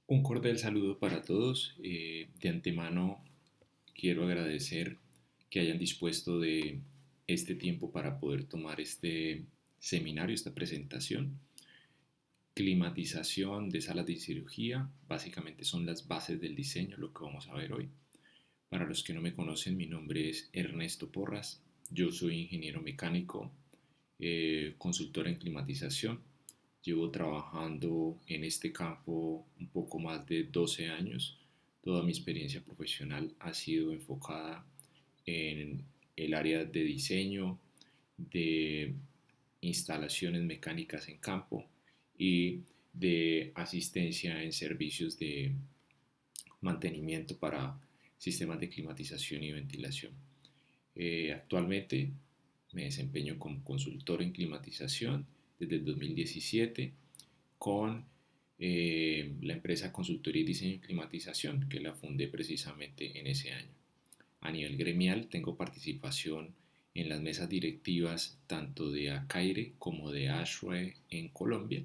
Un cordial saludo para todos. De antemano quiero agradecer que hayan dispuesto de este tiempo para poder tomar este seminario, esta presentación. Climatización de salas de cirugía, básicamente son las bases del diseño, lo que vamos a ver hoy. Para los que no me conocen, mi nombre es Ernesto Porras. Yo soy ingeniero mecánico, consultor en climatización. Llevo trabajando en este campo un poco más de 12 años. Toda mi experiencia profesional ha sido enfocada en el área de diseño, de instalaciones mecánicas en campo y de asistencia en servicios de mantenimiento para sistemas de climatización y ventilación. Actualmente me desempeño como consultor en climatización desde el 2017 con la empresa Consultoría y Diseño en Climatización, que la fundé precisamente en ese año. A nivel gremial tengo participación en las mesas directivas tanto de ACAIRE como de ASHRAE en Colombia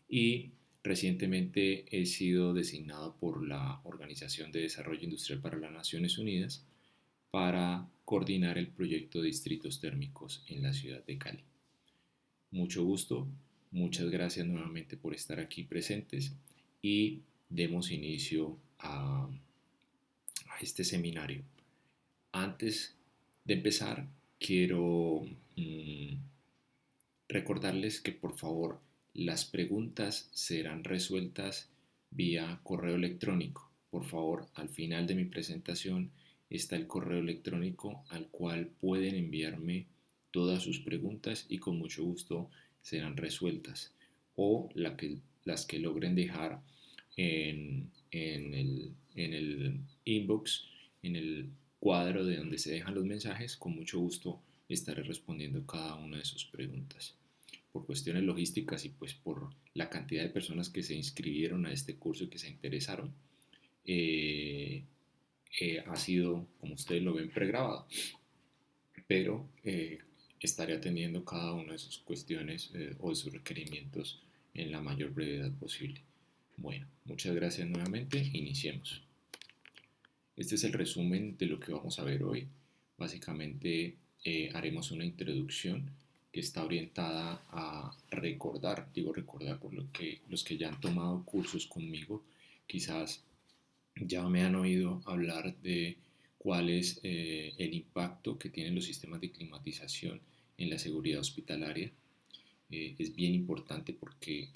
y recientemente he sido designado por la Organización de Desarrollo Industrial para las Naciones Unidas para coordinar el proyecto de distritos térmicos en la ciudad de Cali. Mucho gusto, muchas gracias nuevamente por estar aquí presentes y demos inicio a este seminario. Antes de empezar, quiero recordarles que por favor las preguntas serán resueltas vía correo electrónico. Por favor, al final de mi presentación está el correo electrónico al cual pueden enviarme todas sus preguntas y con mucho gusto serán resueltas. O las que logren dejar en el inbox, en el cuadro de donde se dejan los mensajes, con mucho gusto estaré respondiendo cada una de sus preguntas. Por cuestiones logísticas y pues por la cantidad de personas que se inscribieron a este curso y que se interesaron, eh, ha sido, como ustedes lo ven, pregrabado, pero estaré atendiendo cada una de sus cuestiones o de sus requerimientos en la mayor brevedad posible. Bueno, muchas gracias nuevamente, iniciemos. Este es el resumen de lo que vamos a ver hoy. Básicamente haremos una introducción que está orientada a recordar, digo recordar por lo que los que ya han tomado cursos conmigo quizás ya me han oído hablar de cuál es el impacto que tienen los sistemas de climatización en la seguridad hospitalaria. Es bien importante porque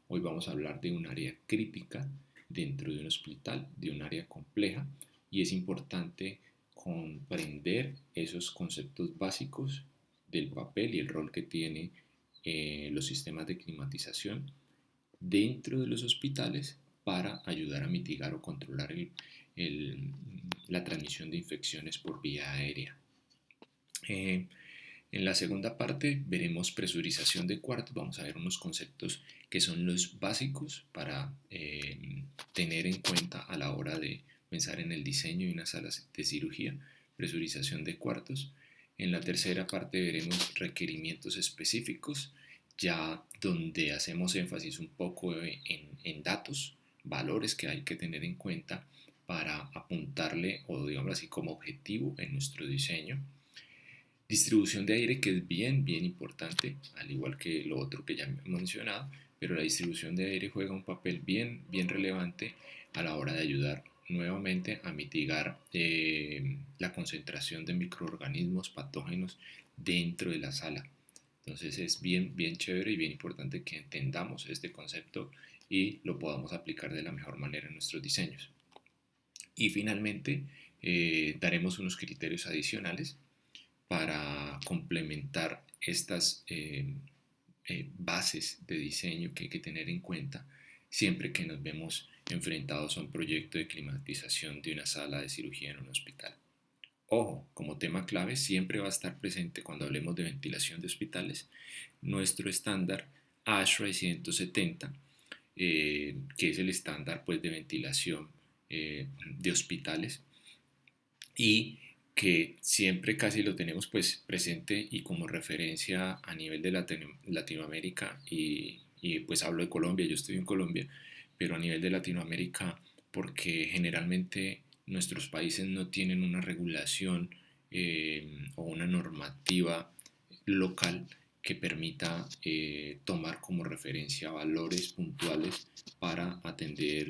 hoy vamos a hablar de un área crítica dentro de un hospital, de un área compleja, y es importante comprender esos conceptos básicos del papel y el rol que tiene los sistemas de climatización dentro de los hospitales para ayudar a mitigar o controlar el, la transmisión de infecciones por vía aérea. En la segunda parte veremos presurización de cuartos, vamos a ver unos conceptos que son los básicos para tener en cuenta a la hora de pensar en el diseño de una sala de cirugía, presurización de cuartos. En la tercera parte veremos requerimientos específicos, ya donde hacemos énfasis un poco en datos, valores que hay que tener en cuenta para apuntarle o digamos así como objetivo en nuestro diseño. Distribución de aire que es bien importante, al igual que lo otro que ya he mencionado, pero la distribución de aire juega un papel bien relevante a la hora de ayudar nuevamente a mitigar la concentración de microorganismos patógenos dentro de la sala. Entonces es bien chévere y bien importante que entendamos este concepto y lo podamos aplicar de la mejor manera en nuestros diseños. Y finalmente daremos unos criterios adicionales para complementar estas bases de diseño que hay que tener en cuenta siempre que nos vemos enfrentados a un proyecto de climatización de una sala de cirugía en un hospital. Ojo, como tema clave siempre va a estar presente cuando hablemos de ventilación de hospitales nuestro estándar ASHRAE 170, que es el estándar pues, de ventilación de hospitales y que siempre casi lo tenemos pues presente y como referencia a nivel de Latinoamérica y pues hablo de Colombia, yo estoy en Colombia, pero a nivel de Latinoamérica, porque generalmente nuestros países no tienen una regulación o una normativa local que permita tomar como referencia valores puntuales para atender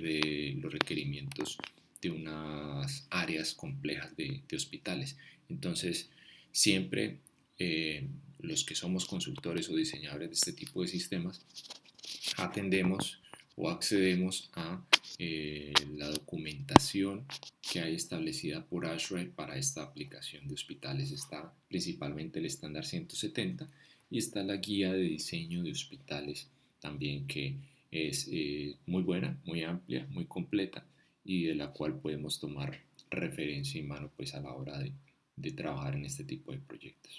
los requerimientos de unas áreas complejas de hospitales. Entonces, siempre los que somos consultores o diseñadores de este tipo de sistemas atendemos o accedemos a la documentación que hay establecida por ASHRAE para esta aplicación de hospitales. Está principalmente el estándar 170 y está la guía de diseño de hospitales también, que es muy buena, muy amplia, muy completa, y de la cual podemos tomar referencia y mano pues a la hora de trabajar en este tipo de proyectos.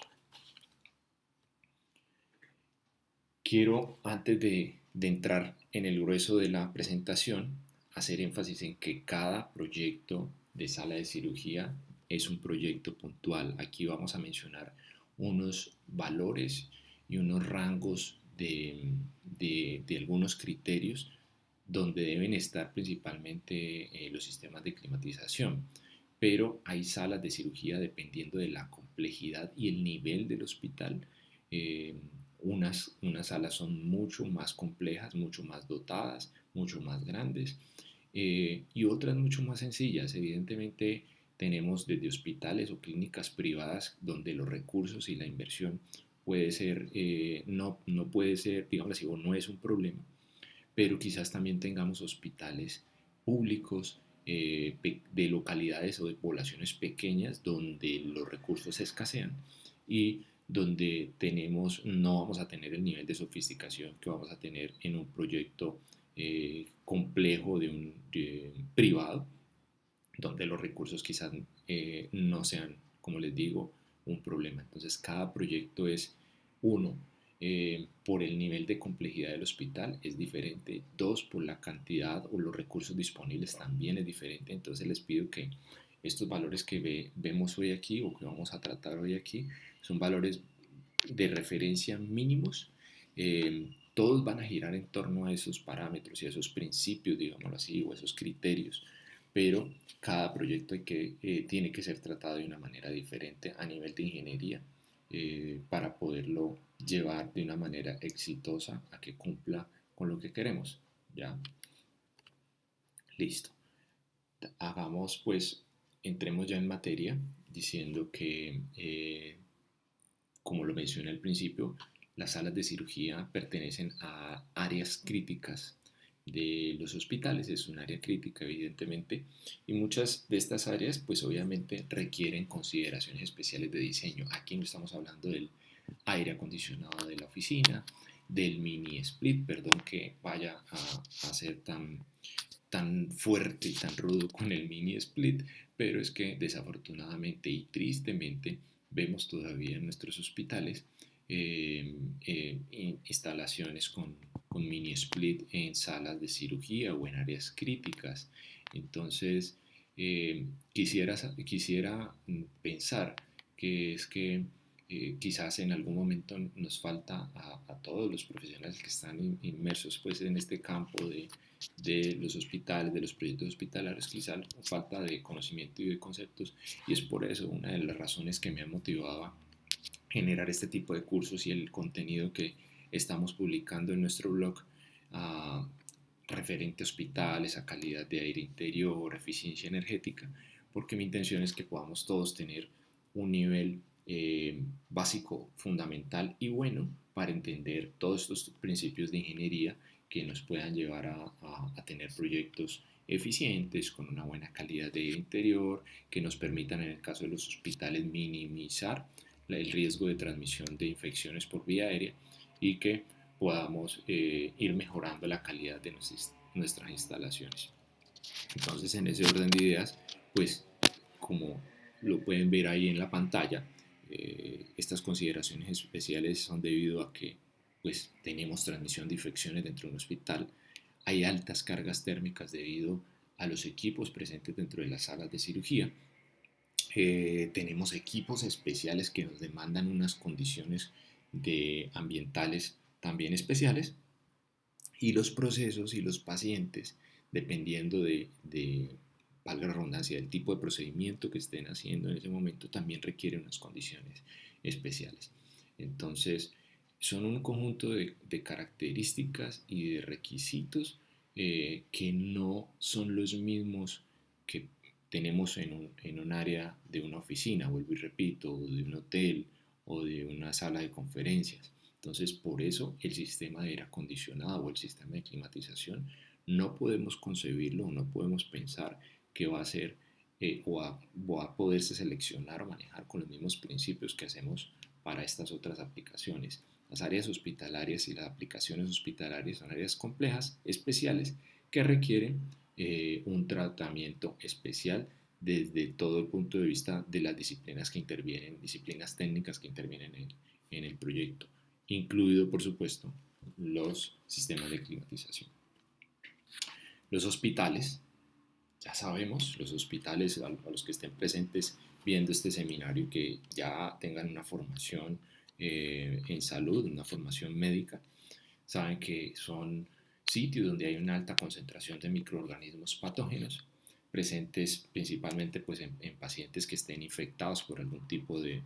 Quiero, antes de entrar en el grueso de la presentación, hacer énfasis en que cada proyecto de sala de cirugía es un proyecto puntual. Aquí vamos a mencionar unos valores y unos rangos de algunos criterios donde deben estar principalmente los sistemas de climatización. Pero hay salas de cirugía, dependiendo de la complejidad y el nivel del hospital. eh, unas salas son mucho más complejas, mucho más dotadas, mucho más grandes, y otras mucho más sencillas. Evidentemente tenemos desde hospitales o clínicas privadas donde los recursos y la inversión puede ser, no puede ser, digamos así, o no es un problema, pero quizás también tengamos hospitales públicos de localidades o de poblaciones pequeñas donde los recursos escasean y donde no vamos a tener el nivel de sofisticación que vamos a tener en un proyecto complejo de privado, donde los recursos quizás no sean, como les digo, un problema. Entonces cada proyecto es, uno, por el nivel de complejidad del hospital es diferente; dos, por la cantidad o los recursos disponibles también es diferente. Entonces les pido que estos valores que vemos hoy aquí o que vamos a tratar hoy aquí son valores de referencia mínimos. Todos van a girar en torno a esos parámetros y a esos principios, digámoslo así, o esos criterios, pero cada proyecto tiene que ser tratado de una manera diferente a nivel de ingeniería, para poderlo llevar de una manera exitosa a que cumpla con lo que queremos. ¿Ya? Listo. Hagamos pues, entremos ya en materia diciendo que, como lo mencioné al principio, las salas de cirugía pertenecen a áreas críticas de los hospitales. Es un área crítica, evidentemente, y muchas de estas áreas pues obviamente requieren consideraciones especiales de diseño. Aquí no estamos hablando del aire acondicionado de la oficina, del mini split, perdón que vaya a ser tan fuerte y tan rudo con el mini split, pero es que desafortunadamente y tristemente vemos todavía en nuestros hospitales instalaciones con mini split en salas de cirugía o en áreas críticas. Entonces, quisiera pensar que es que quizás en algún momento nos falta a todos los profesionales que están inmersos pues, en este campo de los hospitales, de los proyectos hospitalarios, quizás falta de conocimiento y de conceptos, y es por eso una de las razones que me ha motivado a generar este tipo de cursos y el contenido que estamos publicando en nuestro blog, uh, referente a hospitales, a calidad de aire interior, eficiencia energética, porque mi intención es que podamos todos tener un nivel básico, fundamental y bueno para entender todos estos principios de ingeniería que nos puedan llevar a tener proyectos eficientes, con una buena calidad de aire interior, que nos permitan en el caso de los hospitales minimizar el riesgo de transmisión de infecciones por vía aérea y que podamos ir mejorando la calidad de nuestras instalaciones. Entonces, en ese orden de ideas, pues como lo pueden ver ahí en la pantalla, estas consideraciones especiales son debido a que pues tenemos transmisión de infecciones dentro de un hospital, hay altas cargas térmicas debido a los equipos presentes dentro de las salas de cirugía, tenemos equipos especiales que nos demandan unas condiciones ambientales también especiales, y los procesos y los pacientes, dependiendo valga la redundancia, del tipo de procedimiento que estén haciendo en ese momento, también requieren unas condiciones especiales. Entonces, son un conjunto de características y de requisitos que no son los mismos que tenemos en un área de una oficina, vuelvo y repito, o de un hotel o de una sala de conferencias. Entonces, por eso el sistema de aire acondicionado o el sistema de climatización no podemos concebirlo, no podemos pensar que va a ser va a poderse seleccionar o manejar con los mismos principios que hacemos para estas otras aplicaciones. Las áreas hospitalarias y las aplicaciones hospitalarias son áreas complejas, especiales, que requieren un tratamiento especial desde todo el punto de vista de las disciplinas que intervienen, disciplinas técnicas que intervienen en el proyecto, incluido por supuesto los sistemas de climatización. Los hospitales, ya sabemos, los hospitales, a los que estén presentes viendo este seminario y que ya tengan una formación en salud, una formación médica, saben que son sitios donde hay una alta concentración de microorganismos patógenos presentes principalmente pues, en pacientes que estén infectados por algún tipo de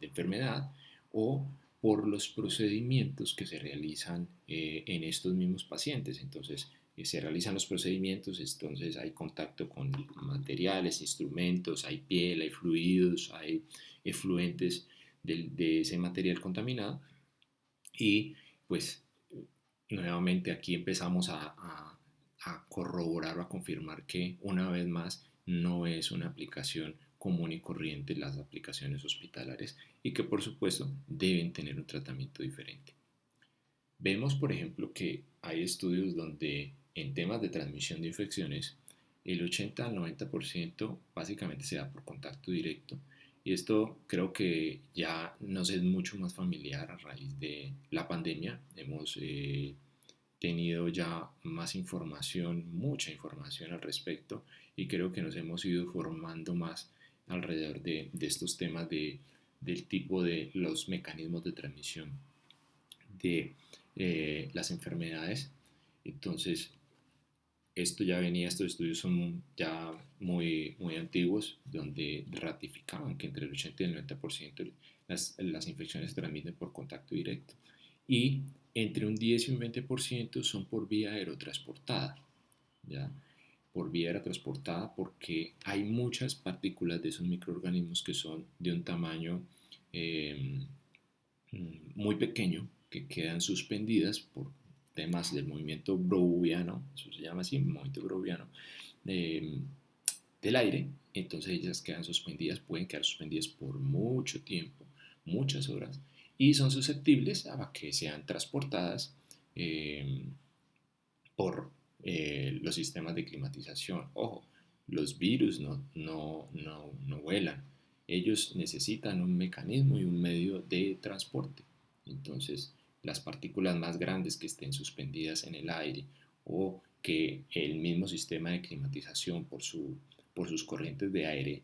enfermedad o por los procedimientos que se realizan en estos mismos pacientes. Entonces, se realizan los procedimientos, entonces hay contacto con materiales, instrumentos, hay piel, hay fluidos, hay efluentes de ese material contaminado y pues nuevamente aquí empezamos a corroborar o a confirmar que una vez más no es una aplicación común y corriente las aplicaciones hospitalarias y que por supuesto deben tener un tratamiento diferente. Vemos, por ejemplo, que hay estudios donde en temas de transmisión de infecciones el 80 al 90% básicamente se da por contacto directo y esto creo que ya nos es mucho más familiar a raíz de la pandemia. Hemos tenido ya más información, mucha información al respecto y creo que nos hemos ido formando más alrededor de estos temas del tipo de los mecanismos de transmisión de las enfermedades. Entonces, esto ya venía, estos estudios son ya muy antiguos, donde ratificaban que entre el 80 y el 90% las infecciones se transmiten por contacto directo. Y entre un 10 y un 20% son por vía aerotransportada, ¿ya? Por vía aerotransportada porque hay muchas partículas de esos microorganismos que son de un tamaño eh, muy pequeño, que quedan suspendidas por temas del movimiento browniano, eso se llama así, movimiento browniano, eh, del aire. Entonces ellas quedan suspendidas, pueden quedar suspendidas por mucho tiempo, muchas horas, y son susceptibles a que sean transportadas por los sistemas de climatización. Ojo, los virus no vuelan, ellos necesitan un mecanismo y un medio de transporte. Entonces, las partículas más grandes que estén suspendidas en el aire o que el mismo sistema de climatización por sus corrientes de aire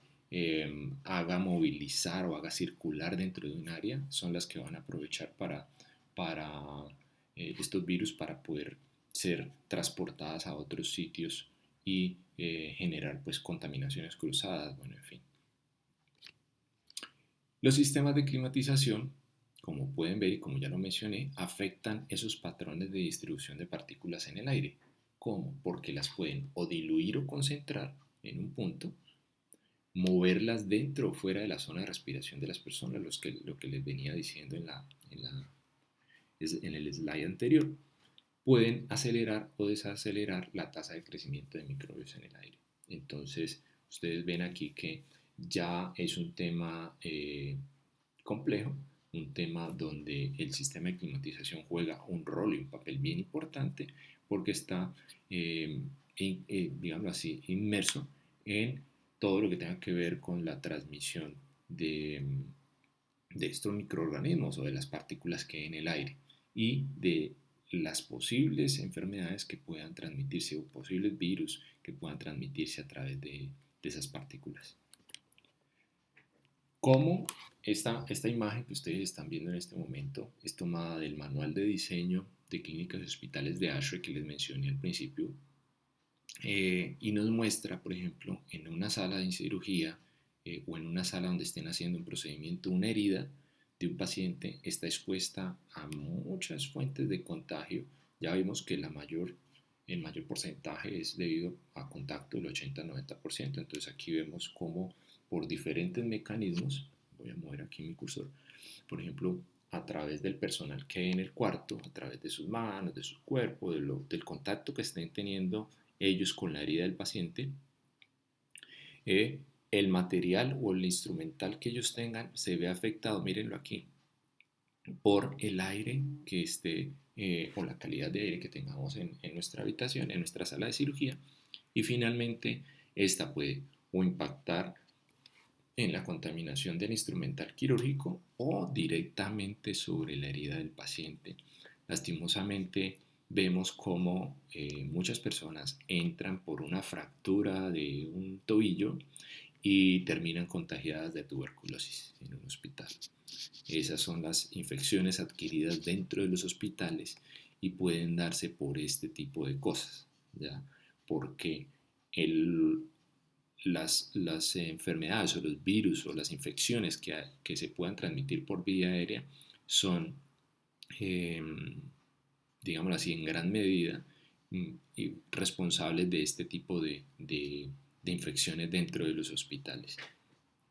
haga movilizar o haga circular dentro de un área son las que van a aprovechar para estos virus para poder ser transportadas a otros sitios y generar pues contaminaciones cruzadas, bueno, en fin. Los sistemas de climatización, como pueden ver y como ya lo mencioné, afectan esos patrones de distribución de partículas en el aire. ¿Cómo? Porque las pueden o diluir o concentrar en un punto, moverlas dentro o fuera de la zona de respiración de las personas, lo que les venía diciendo en el slide anterior, pueden acelerar o desacelerar la tasa de crecimiento de microbios en el aire. Entonces, ustedes ven aquí que ya es un tema complejo, un tema donde el sistema de climatización juega un rol y un papel bien importante porque está, digamos así, inmerso en todo lo que tenga que ver con la transmisión de estos microorganismos o de las partículas que hay en el aire y de las posibles enfermedades que puedan transmitirse o posibles virus que puedan transmitirse a través de esas partículas. Como esta imagen que ustedes están viendo en este momento es tomada del manual de diseño de clínicas y hospitales de ASHRAE que les mencioné al principio, y nos muestra, por ejemplo, en una sala de cirugía o en una sala donde estén haciendo un procedimiento, una herida de un paciente está expuesta a muchas fuentes de contagio. Ya vimos que el mayor porcentaje es debido a contacto, el 80-90%. Entonces aquí vemos cómo por diferentes mecanismos, voy a mover aquí mi cursor, por ejemplo, a través del personal que hay en el cuarto, a través de sus manos, de su cuerpo, del contacto que estén teniendo ellos con la herida del paciente, el material o el instrumental que ellos tengan se ve afectado, mírenlo aquí, por el aire que esté o la calidad de aire que tengamos en nuestra habitación, en nuestra sala de cirugía, y finalmente esta puede o impactar en la contaminación del instrumental quirúrgico o directamente sobre la herida del paciente. Lastimosamente vemos cómo muchas personas entran por una fractura de un tobillo y terminan contagiadas de tuberculosis en un hospital. Esas son las infecciones adquiridas dentro de los hospitales y pueden darse por este tipo de cosas, ¿ya? Porque el, las enfermedades o los virus o las infecciones que se puedan transmitir por vía aérea son, eh, digámoslo así, en gran medida responsables de este tipo de infecciones dentro de los hospitales.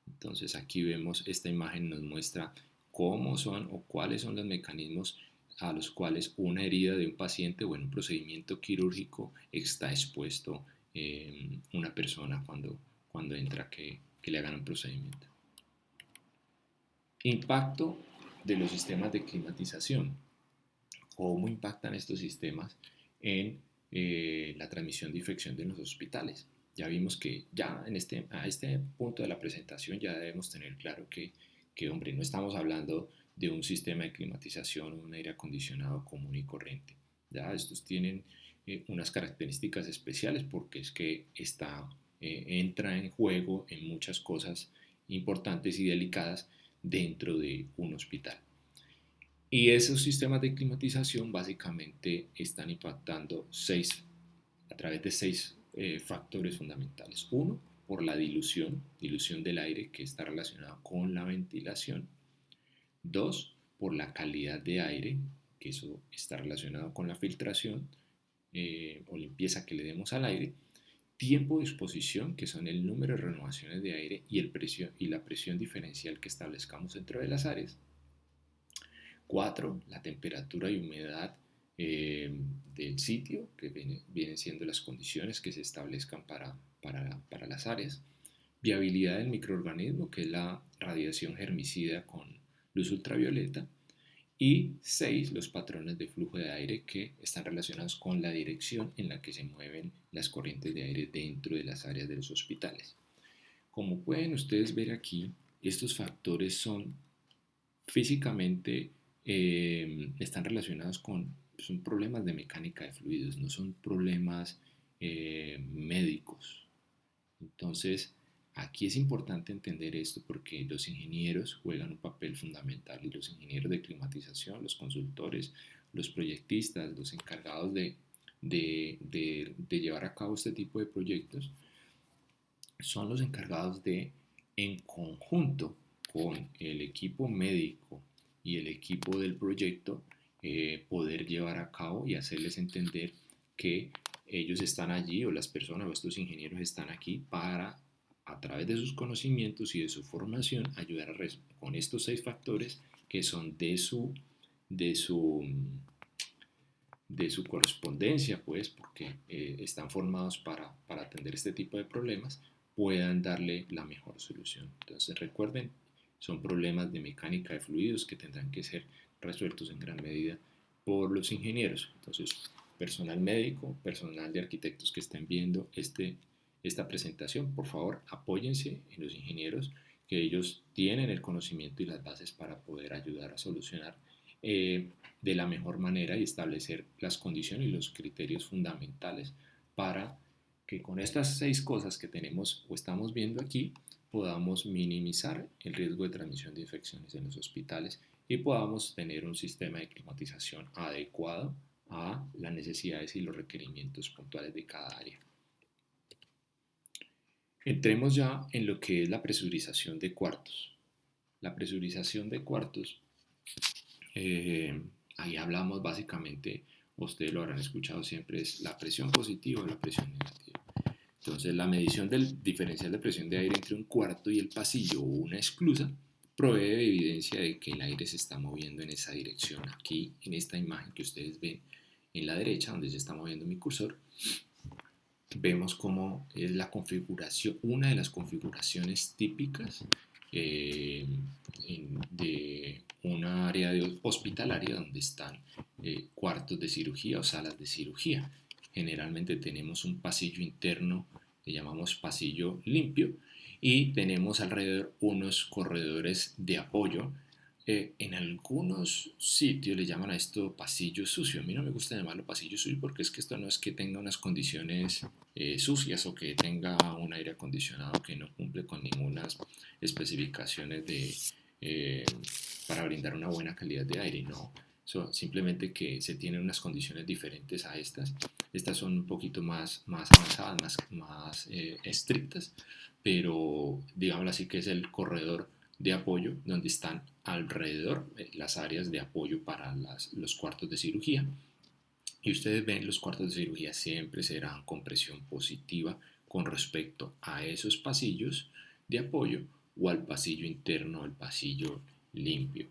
Entonces aquí vemos, esta imagen nos muestra cómo son o cuáles son los mecanismos a los cuales una herida de un paciente o en un procedimiento quirúrgico está expuesto una persona cuando entra que le hagan un procedimiento. Impacto de los sistemas de climatización. ¿Cómo impactan estos sistemas en la transmisión de infección de los hospitales? Ya vimos que ya a este punto de la presentación ya debemos tener claro hombre, no estamos hablando de un sistema de climatización o un aire acondicionado común y corriente. Ya estos tienen unas características especiales porque es que entra en juego en muchas cosas importantes y delicadas dentro de un hospital. Y esos sistemas de climatización básicamente están impactando a través de seis factores fundamentales. Uno, por la dilución del aire que está relacionado con la ventilación. Dos, por la calidad de aire, que eso está relacionado con la filtración o limpieza que le demos al aire. Tiempo de exposición, que son el número de renovaciones de aire y la presión diferencial que establezcamos dentro de las áreas. 4. La temperatura y humedad del sitio, que vienen siendo las condiciones que se establezcan para las áreas. Viabilidad del microorganismo, que es la radiación germicida con luz ultravioleta. Y 6. Los patrones de flujo de aire que están relacionados con la dirección en la que se mueven las corrientes de aire dentro de las áreas de los hospitales. Como pueden ustedes ver aquí, estos factores son físicamente están relacionados son problemas de mecánica de fluidos, no son problemas médicos. Entonces, aquí es importante entender esto porque los ingenieros juegan un papel fundamental y los ingenieros de climatización, los consultores, los proyectistas, los encargados de llevar a cabo este tipo de proyectos, son los encargados de, en conjunto con el equipo médico y el equipo del proyecto, poder llevar a cabo y hacerles entender que ellos están allí o las personas o estos ingenieros están aquí para, a través de sus conocimientos y de su formación, ayudar con estos 6 factores que son de su correspondencia, pues, porque están formados para atender este tipo de problemas, puedan darle la mejor solución. Entonces recuerden, son problemas de mecánica de fluidos que tendrán que ser resueltos en gran medida por los ingenieros. Entonces, personal médico, personal de arquitectos que estén viendo esta presentación, por favor, apóyense en los ingenieros, que ellos tienen el conocimiento y las bases para poder ayudar a solucionar de la mejor manera y establecer las condiciones y los criterios fundamentales para que con estas 6 cosas que tenemos o estamos viendo aquí podamos minimizar el riesgo de transmisión de infecciones en los hospitales y podamos tener un sistema de climatización adecuado a las necesidades y los requerimientos puntuales de cada área. Entremos ya en lo que es la presurización de cuartos. La presurización de cuartos, ahí hablamos básicamente, ustedes lo habrán escuchado siempre, es la presión positiva o la presión negativa. Entonces, la medición del diferencial de presión de aire entre un cuarto y el pasillo o una esclusa provee de evidencia de que el aire se está moviendo en esa dirección. Aquí, en esta imagen que ustedes ven en la derecha, donde se está moviendo mi cursor, vemos cómo es la configuración, una de las configuraciones típicas de una área hospitalaria donde están cuartos de cirugía o salas de cirugía. Generalmente tenemos un pasillo interno que llamamos pasillo limpio y tenemos alrededor unos corredores de apoyo. En algunos sitios le llaman a esto pasillo sucio. A mí no me gusta llamarlo pasillo sucio porque es que esto no es que tenga unas condiciones sucias o que tenga un aire acondicionado que no cumple con ninguna especificaciones para brindar una buena calidad de aire. No, simplemente que se tienen unas condiciones diferentes a estas. Estas son un poquito más avanzadas, más estrictas, pero digámoslo así que es el corredor de apoyo donde están alrededor las áreas de apoyo para los cuartos de cirugía. Y ustedes ven, los cuartos de cirugía siempre serán con presión positiva con respecto a esos pasillos de apoyo o al pasillo interno, al pasillo limpio.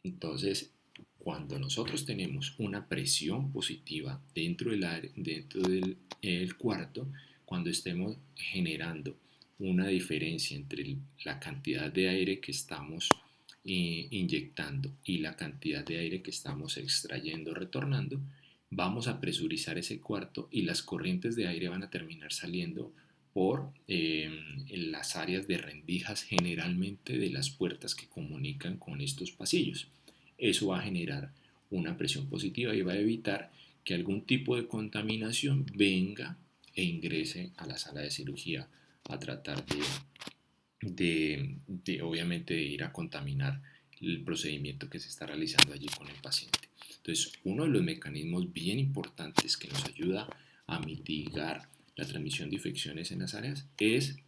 Entonces, cuando nosotros tenemos una presión positiva dentro del cuarto, cuando estemos generando una diferencia entre la cantidad de aire que estamos inyectando y la cantidad de aire que estamos extrayendo, retornando, vamos a presurizar ese cuarto y las corrientes de aire van a terminar saliendo por en las áreas de rendijas generalmente de las puertas que comunican con estos pasillos. Eso va a generar una presión positiva y va a evitar que algún tipo de contaminación venga e ingrese a la sala de cirugía a tratar obviamente de ir a contaminar el procedimiento que se está realizando allí con el paciente. Entonces, uno de los mecanismos bien importantes que nos ayuda a mitigar la transmisión de infecciones en las áreas es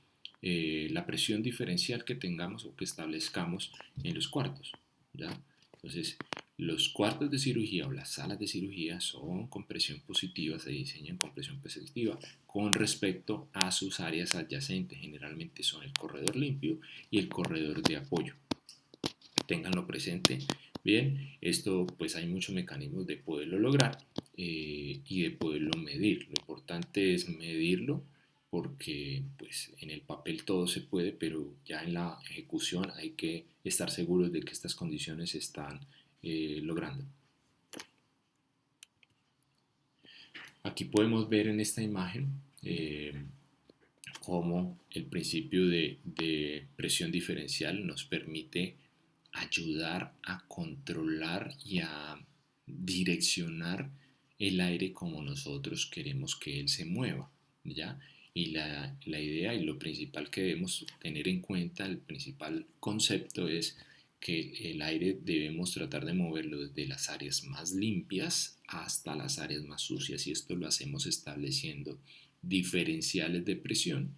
la presión diferencial que tengamos o que establezcamos en los cuartos, ¿ya? Entonces, los cuartos de cirugía o las salas de cirugía son con presión positiva, se diseñan con presión positiva con respecto a sus áreas adyacentes. Generalmente son el corredor limpio y el corredor de apoyo. Ténganlo presente. Bien, esto pues hay muchos mecanismos de poderlo lograr y de poderlo medir. Lo importante es medirlo porque pues en el papel todo se puede, pero ya en la ejecución hay que estar seguros de que estas condiciones se están logrando. Aquí podemos ver en esta imagen cómo el principio de presión diferencial nos permite ayudar a controlar y a direccionar el aire como nosotros queremos que él se mueva, ¿ya? Y la idea y lo principal que debemos tener en cuenta, el principal concepto es que el aire debemos tratar de moverlo desde las áreas más limpias hasta las áreas más sucias y esto lo hacemos estableciendo diferenciales de presión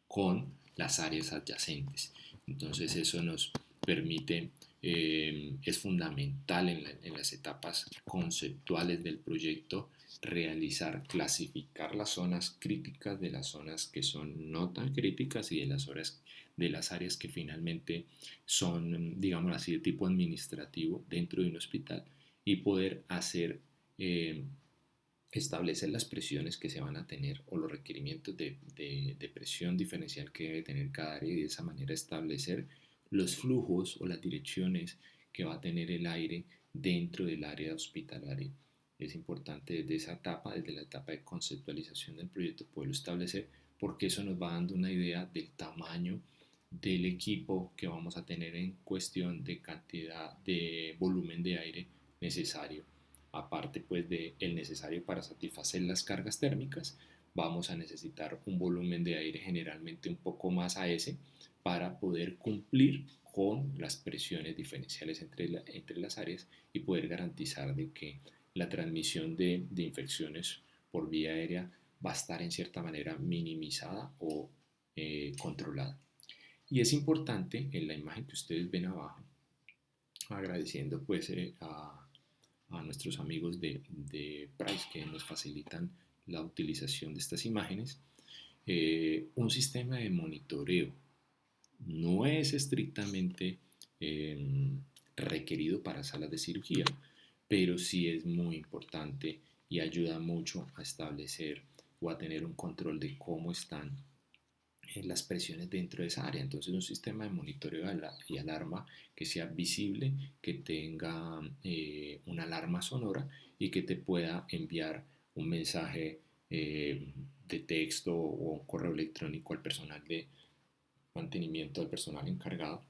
con las áreas adyacentes. Entonces eso nos permite, es fundamental en las etapas conceptuales del proyecto realizar, clasificar las zonas críticas de las zonas que son no tan críticas y de las áreas que finalmente son, digamos así, de tipo administrativo dentro de un hospital y poder hacer establecer las presiones que se van a tener o los requerimientos de presión diferencial que debe tener cada área y de esa manera establecer los flujos o las direcciones que va a tener el aire dentro del área hospitalaria. Es importante desde esa etapa, desde la etapa de conceptualización del proyecto, poderlo establecer porque eso nos va dando una idea del tamaño del equipo que vamos a tener en cuestión de cantidad de volumen de aire necesario. Aparte pues del necesario para satisfacer las cargas térmicas, vamos a necesitar un volumen de aire generalmente un poco más a ese para poder cumplir con las presiones diferenciales entre las áreas y poder garantizar de que la transmisión de infecciones por vía aérea va a estar en cierta manera minimizada o controlada. Y es importante en la imagen que ustedes ven abajo, agradeciendo pues a nuestros amigos de Price que nos facilitan la utilización de estas imágenes, un sistema de monitoreo no es estrictamente eh, requerido para salas de cirugía, pero sí es muy importante y ayuda mucho a establecer o a tener un control de cómo están las presiones dentro de esa área. Entonces un sistema de monitoreo y alarma que sea visible, que tenga una alarma sonora y que te pueda enviar un mensaje de texto o un correo electrónico al personal de mantenimiento, al personal encargado,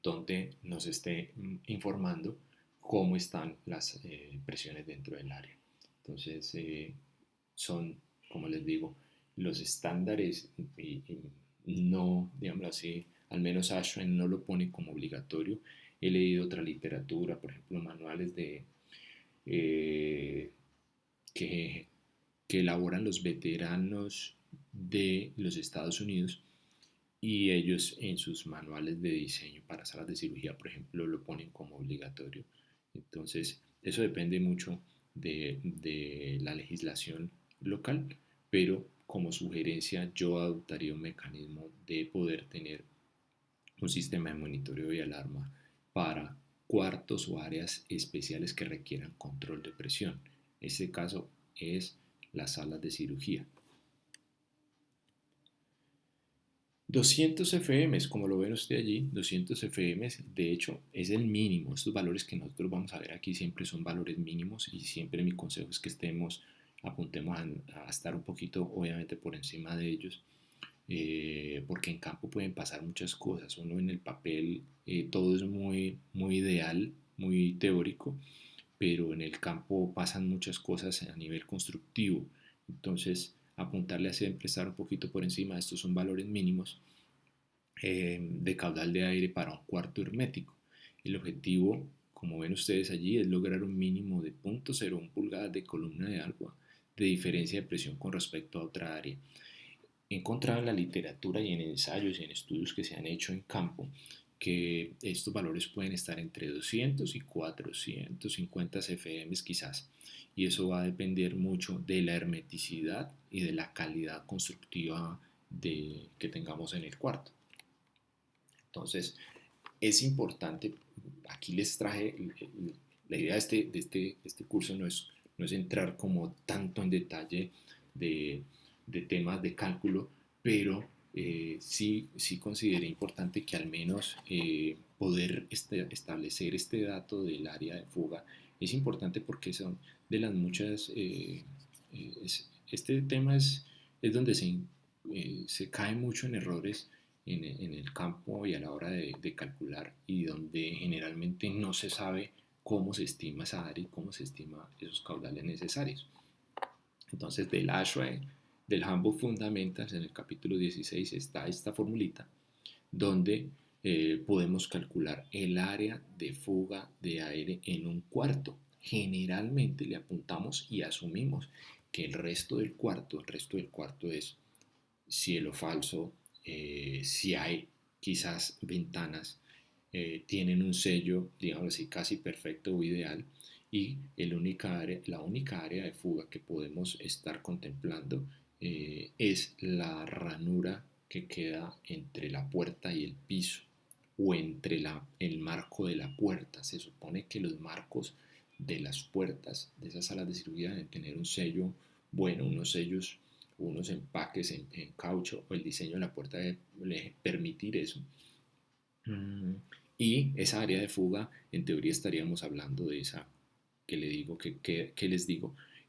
donde nos esté informando cómo están las presiones dentro del área. Entonces, son, como les digo, los estándares y no, digámoslo así, al menos Ashwin no lo pone como obligatorio. He leído otra literatura, por ejemplo, manuales eh, que, que elaboran los veteranos de los Estados Unidos y ellos en sus manuales de diseño para salas de cirugía, por ejemplo, lo ponen como obligatorio. Entonces, eso depende mucho de la legislación local, pero como sugerencia yo adoptaría un mecanismo de poder tener un sistema de monitoreo y alarma para cuartos o áreas especiales que requieran control de presión. Este caso es las salas de cirugía. 200 FM, como lo ven usted allí, 200 FM, de hecho, es el mínimo. Estos valores que nosotros vamos a ver aquí siempre son valores mínimos y siempre mi consejo es que apuntemos a estar un poquito, obviamente, por encima de ellos, porque en campo pueden pasar muchas cosas. Uno en el papel todo es muy ideal, muy teórico, pero en el campo pasan muchas cosas a nivel constructivo. Entonces, apuntarle a siempre estar un poquito por encima, estos son valores mínimos de caudal de aire para un cuarto hermético. El objetivo, como ven ustedes allí, es lograr un mínimo de 0.01 pulgadas de columna de agua de diferencia de presión con respecto a otra área. He encontrado en la literatura y en ensayos y en estudios que se han hecho en campo que estos valores pueden estar entre 200 y 450 CFM quizás, y eso va a depender mucho de la hermeticidad y de la calidad constructiva que tengamos en el cuarto. Entonces, es importante, aquí les traje, la idea de este curso no es entrar como tanto en detalle de temas de cálculo, pero sí consideré importante que al menos poder establecer este dato del área de fuga es importante porque son de las muchas, este tema es donde se cae mucho en errores en el campo y a la hora de calcular y donde generalmente no se sabe cómo se estima esa área y cómo se estima esos caudales necesarios. Entonces del ASHRAE, del Handbook Fundamentals, en el capítulo 16 está esta formulita donde podemos calcular el área de fuga de aire en un cuarto. Generalmente le apuntamos y asumimos que el resto del cuarto es cielo falso, si hay quizás ventanas, tienen un sello, digamos así, casi perfecto o ideal, y la única área de fuga que podemos estar contemplando es la ranura que queda entre la puerta y el piso o entre el marco de la puerta. Se supone que los marcos de las puertas de esas salas de cirugía deben tener un sello bueno, unos sellos, unos empaques en caucho, o el diseño de la puerta debe permitir eso. Y esa área de fuga, en teoría estaríamos hablando de esa que les digo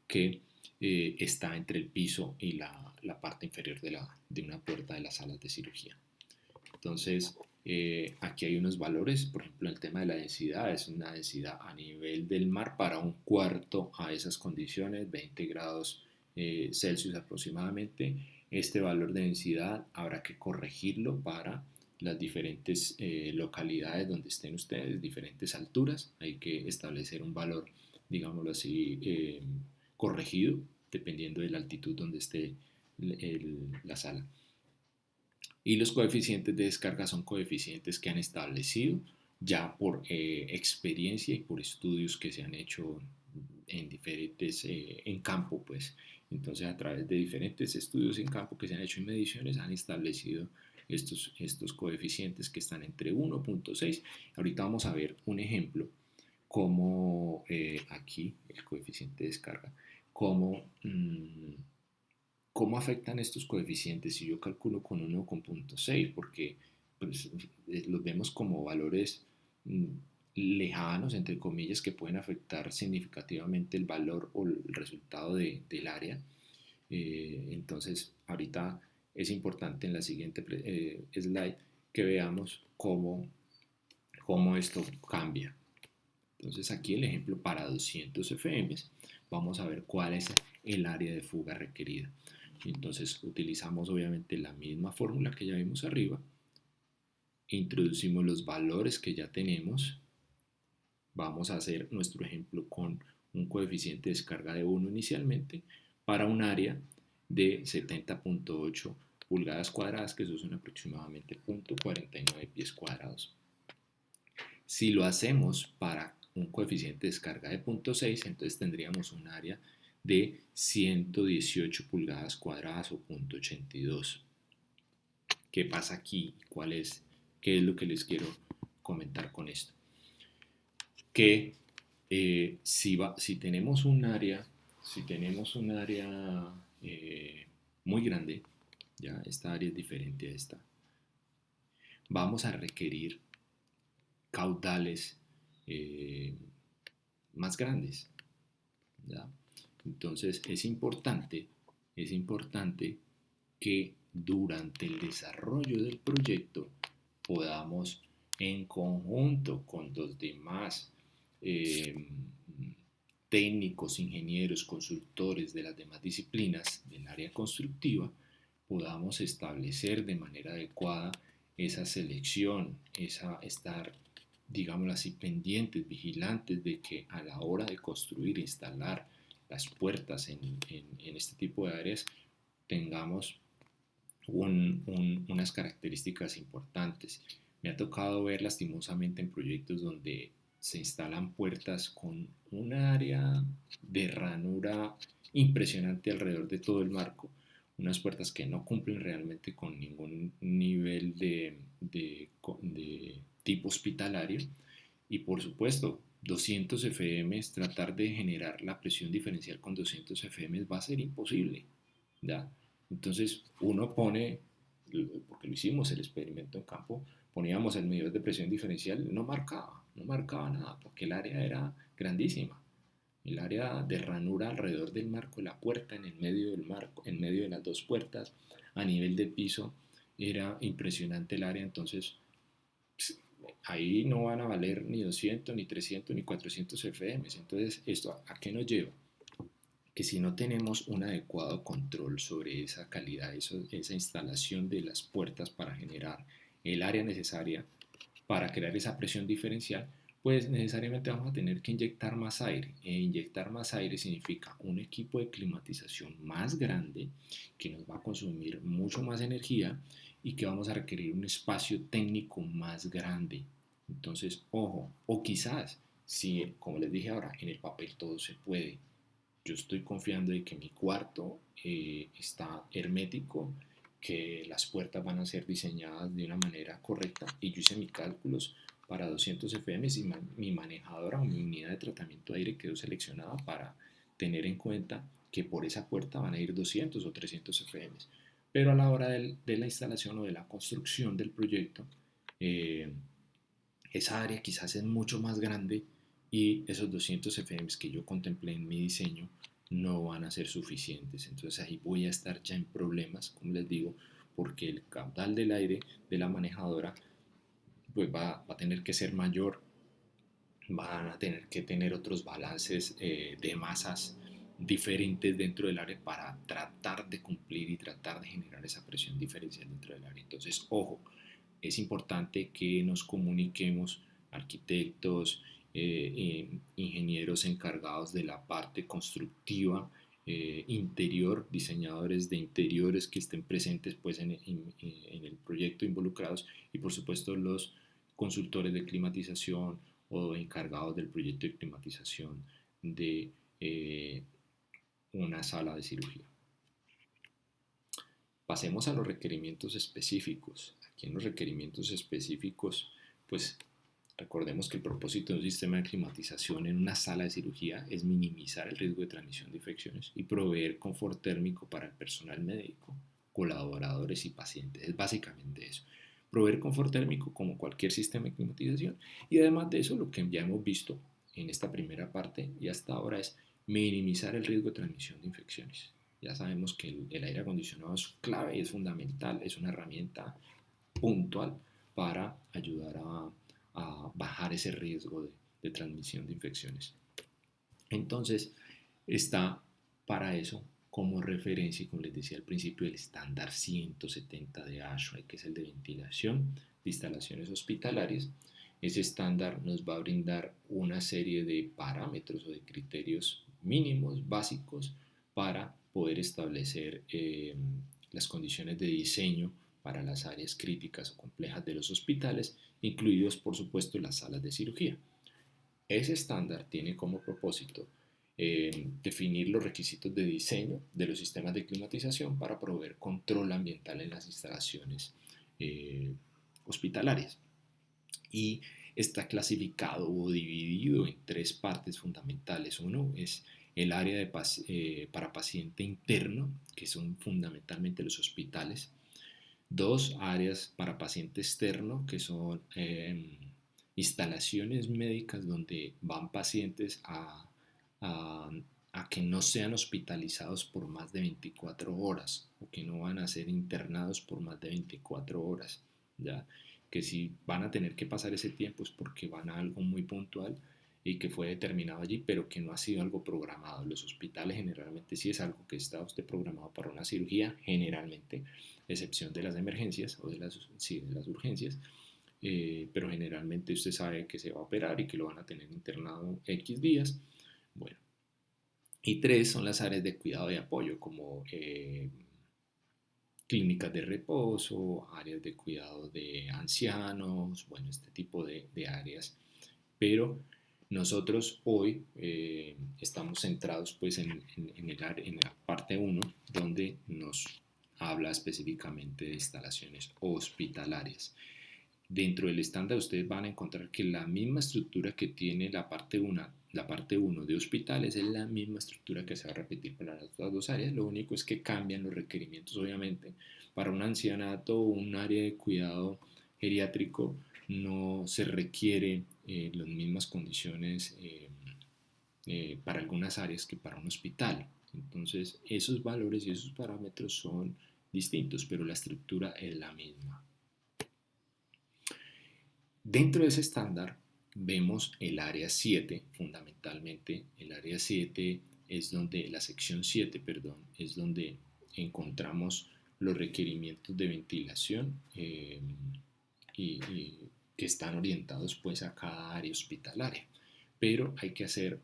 que está entre el piso y la parte inferior de una puerta de las salas de cirugía. Entonces, aquí hay unos valores, por ejemplo, el tema de la densidad, es una densidad a nivel del mar para un cuarto a esas condiciones, 20 grados Celsius aproximadamente. Este valor de densidad habrá que corregirlo para las diferentes localidades donde estén ustedes, diferentes alturas. Hay que establecer un valor digámoslo así, corregido dependiendo de la altitud donde esté la sala. Y los coeficientes de descarga son coeficientes que han establecido ya por experiencia y por estudios que se han hecho en diferentes, en campo, pues. Entonces, a través de diferentes estudios en campo que se han hecho en mediciones, han establecido estos coeficientes que están entre 1.6. Ahorita vamos a ver un ejemplo, como aquí, el coeficiente de descarga, cómo ¿cómo afectan estos coeficientes si yo calculo con 1.6? Porque pues, los vemos como valores mm, lejanos, entre comillas, que pueden afectar significativamente el valor o el resultado del área. Entonces, ahorita es importante en la siguiente slide que veamos cómo esto cambia. Entonces, aquí el ejemplo para 200 fm, vamos a ver cuál es el área de fuga requerida. Entonces utilizamos obviamente la misma fórmula que ya vimos arriba, introducimos los valores que ya tenemos, vamos a hacer nuestro ejemplo con un coeficiente de descarga de 1 inicialmente para un área de 70.8 pulgadas cuadradas, que eso son aproximadamente 0.49 pies cuadrados. Si lo hacemos para un coeficiente de descarga de 0.6, entonces tendríamos un área de 118 pulgadas cuadradas o 0.82. ¿Qué pasa aquí? ¿Qué es lo que les quiero comentar con esto? Que si tenemos un área, muy grande, ya esta área es diferente a esta, vamos a requerir caudales más grandes, ¿ya? Entonces es importante que durante el desarrollo del proyecto podamos, en conjunto con los demás técnicos, ingenieros, consultores de las demás disciplinas del área constructiva, podamos establecer de manera adecuada esa selección, estar, digámoslo así, pendientes, vigilantes de que a la hora de construir, instalar las puertas en este tipo de áreas tengamos unas características importantes. Me ha tocado ver lastimosamente en proyectos donde se instalan puertas con un área de ranura impresionante alrededor de todo el marco, unas puertas que no cumplen realmente con ningún nivel de tipo hospitalario, y por supuesto 200 FM, tratar de generar la presión diferencial con 200 FM va a ser imposible, ¿ya? Entonces uno pone, porque lo hicimos el experimento en campo, poníamos el medidor de presión diferencial, no marcaba nada, porque el área era grandísima. El área de ranura alrededor del marco de la puerta, en el medio del marco, en medio de las dos puertas, a nivel de piso, era impresionante el área. Entonces ahí no van a valer ni 200, ni 300, ni 400 FM. Entonces, ¿esto a qué nos lleva? Que si no tenemos un adecuado control sobre esa calidad, esa instalación de las puertas para generar el área necesaria para crear esa presión diferencial, pues necesariamente vamos a tener que inyectar más aire. E inyectar más aire significa un equipo de climatización más grande que nos va a consumir mucho más energía y que vamos a requerir un espacio técnico más grande. Entonces, ojo, o quizás, si como les dije ahora, en el papel todo se puede, yo estoy confiando de que mi cuarto está hermético, que las puertas van a ser diseñadas de una manera correcta y yo hice mis cálculos para 200 FM y mi manejadora o mi unidad de tratamiento de aire quedó seleccionada para tener en cuenta que por esa puerta van a ir 200 o 300 FM. Pero a la hora de la instalación o de la construcción del proyecto, eh, esa área quizás es mucho más grande y esos 200 FM que yo contemplé en mi diseño no van a ser suficientes. Entonces ahí voy a estar ya en problemas, como les digo, porque el caudal del aire de la manejadora pues va a tener que ser mayor, van a tener que tener otros balances de masas diferentes dentro del área para tratar de cumplir y tratar de generar esa presión diferencial dentro del área. Entonces, ojo, es importante que nos comuniquemos, arquitectos, ingenieros encargados de la parte constructiva interior, diseñadores de interiores que estén presentes pues, en el proyecto involucrados y por supuesto los consultores de climatización o encargados del proyecto de climatización de una sala de cirugía. Pasemos a los requerimientos específicos. Aquí en los requerimientos específicos, pues recordemos que el propósito de un sistema de climatización en una sala de cirugía es minimizar el riesgo de transmisión de infecciones y proveer confort térmico para el personal médico, colaboradores y pacientes. Es básicamente eso. Proveer confort térmico como cualquier sistema de climatización y además de eso lo que ya hemos visto en esta primera parte y hasta ahora es minimizar el riesgo de transmisión de infecciones. Ya sabemos que el aire acondicionado es clave, es fundamental, es una herramienta puntual para ayudar a bajar ese riesgo de transmisión de infecciones. Entonces, está para eso como referencia, y como les decía al principio, el estándar 170 de ASHRAE, que es el de ventilación de instalaciones hospitalarias. Ese estándar nos va a brindar una serie de parámetros o de criterios mínimos, básicos, para poder establecer las condiciones de diseño para las áreas críticas o complejas de los hospitales, incluidos por supuesto las salas de cirugía. Ese estándar tiene como propósito definir los requisitos de diseño de los sistemas de climatización para proveer control ambiental en las instalaciones hospitalarias. Y está clasificado o dividido en tres partes fundamentales. Uno es el área para paciente interno, que son fundamentalmente los hospitales. Dos áreas para paciente externo, que son instalaciones médicas donde van pacientes a que no sean hospitalizados por más de 24 horas o que no van a ser internados por más de 24 horas, ¿ya? Que si van a tener que pasar ese tiempo es porque van a algo muy puntual y que fue determinado allí, pero que no ha sido algo programado. Los hospitales generalmente sí es algo que está usted programado para una cirugía, generalmente, excepción de las emergencias o de las urgencias, pero generalmente usted sabe que se va a operar y que lo van a tener internado X días. Bueno, y tres son las áreas de cuidado y apoyo, como clínicas de reposo, áreas de cuidado de ancianos, bueno, este tipo de áreas. Pero nosotros hoy estamos centrados pues en la parte 1, donde nos habla específicamente de instalaciones hospitalarias. Dentro del estándar ustedes van a encontrar que la misma estructura que tiene la parte 1 de hospitales es la misma estructura que se va a repetir para las otras dos áreas. Lo único es que cambian los requerimientos, obviamente. Para un ancianato o un área de cuidado geriátrico no se requiere las mismas condiciones para algunas áreas que para un hospital. Entonces, esos valores y esos parámetros son distintos, pero la estructura es la misma. Dentro de ese estándar vemos el área 7, fundamentalmente. El área 7 es donde, la sección 7, perdón, es donde encontramos los requerimientos de ventilación y que están orientados pues a cada área hospitalaria. Pero hay que hacer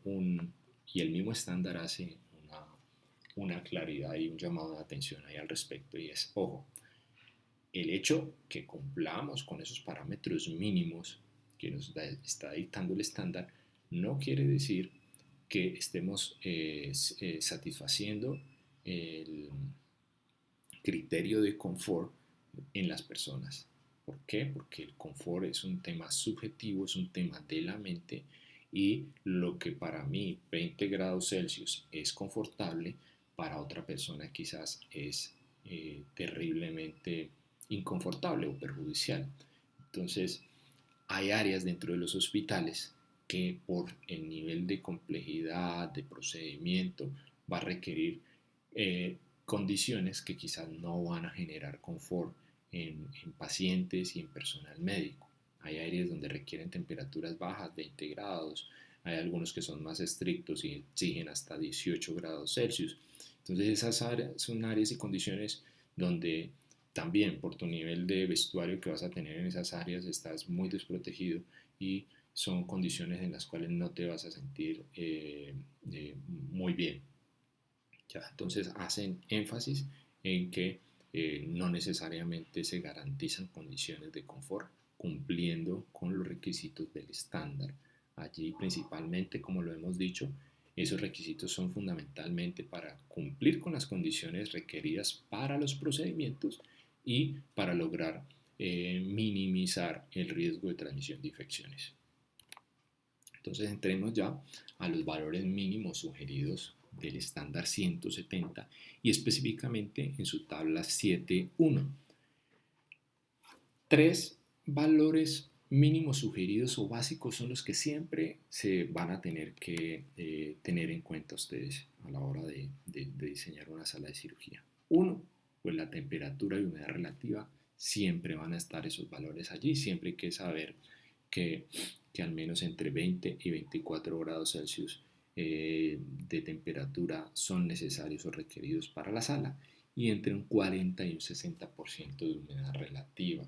y el mismo estándar hace una claridad y un llamado de atención ahí al respecto, y es, ojo, el hecho que cumplamos con esos parámetros mínimos que nos está dictando el estándar no quiere decir que estemos satisfaciendo el criterio de confort en las personas. ¿Por qué? Porque el confort es un tema subjetivo, es un tema de la mente, y lo que para mí 20 grados Celsius es confortable, para otra persona quizás es terriblemente inconfortable o perjudicial. Entonces, hay áreas dentro de los hospitales que por el nivel de complejidad, de procedimiento, va a requerir condiciones que quizás no van a generar confort en pacientes y en personal médico. Hay áreas donde requieren temperaturas bajas, 20 grados, hay algunos que son más estrictos y exigen hasta 18 grados Celsius. Entonces esas áreas son áreas y condiciones donde también por tu nivel de vestuario que vas a tener en esas áreas estás muy desprotegido y son condiciones en las cuales no te vas a sentir muy bien. ¿Ya? Entonces hacen énfasis en que no necesariamente se garantizan condiciones de confort cumpliendo con los requisitos del estándar. Allí principalmente, como lo hemos dicho, esos requisitos son fundamentalmente para cumplir con las condiciones requeridas para los procedimientos y para lograr minimizar el riesgo de transmisión de infecciones. Entonces entremos ya a los valores mínimos sugeridos del estándar 170 y específicamente en su tabla 7.1. Tres valores mínimos sugeridos o básicos son los que siempre se van a tener que tener en cuenta ustedes a la hora de diseñar una sala de cirugía. Uno, pues la temperatura y humedad relativa, siempre van a estar esos valores allí, siempre hay que saber que al menos entre 20 y 24 grados Celsius de temperatura son necesarios o requeridos para la sala y entre un 40 y un 60% de humedad relativa.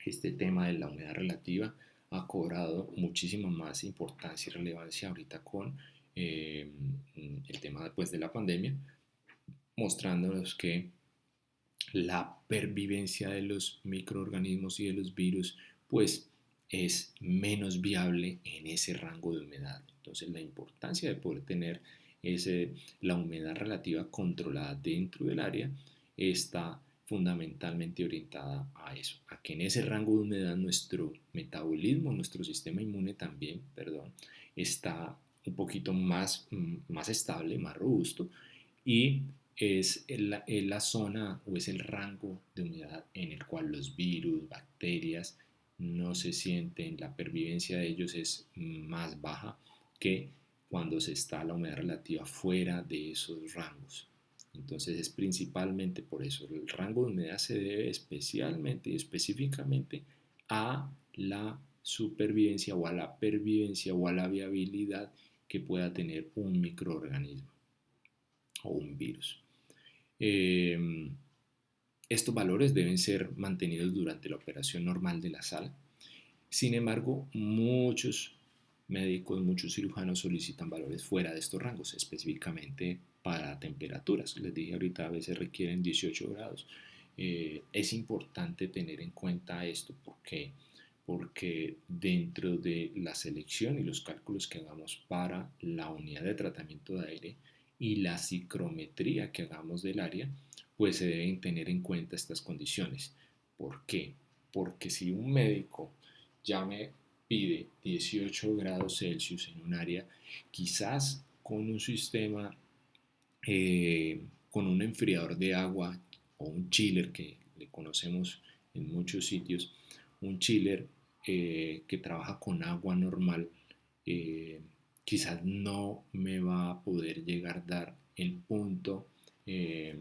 Este tema de la humedad relativa ha cobrado muchísima más importancia y relevancia ahorita con el tema después de la pandemia, mostrándonos que la pervivencia de los microorganismos y de los virus pues es menos viable en ese rango de humedad. Entonces la importancia de poder tener la humedad relativa controlada dentro del área está fundamentalmente orientada a eso, a que en ese rango de humedad nuestro metabolismo, nuestro sistema inmune también, perdón, está un poquito más estable, más robusto y es la zona o es el rango de humedad en el cual los virus, bacterias no se sienten, la pervivencia de ellos es más baja que cuando se está la humedad relativa fuera de esos rangos. Entonces es principalmente por eso, el rango de humedad se debe especialmente y específicamente a la supervivencia o a la pervivencia o a la viabilidad que pueda tener un microorganismo o un virus. Estos valores deben ser mantenidos durante la operación normal de la sala. Sin embargo, muchos médicos, muchos cirujanos solicitan valores fuera de estos rangos, específicamente para temperaturas. Les dije ahorita, a veces requieren 18 grados. Es importante tener en cuenta esto porque dentro de la selección y los cálculos que hagamos para la unidad de tratamiento de aire y la psicometría que hagamos del área, pues se deben tener en cuenta estas condiciones. ¿Por qué? Porque si un médico ya me pide 18 grados Celsius en un área, quizás con un sistema, con un enfriador de agua o un chiller que le conocemos en muchos sitios, un chiller que trabaja con agua normal, eh, quizás no me va a poder llegar a dar el punto, el,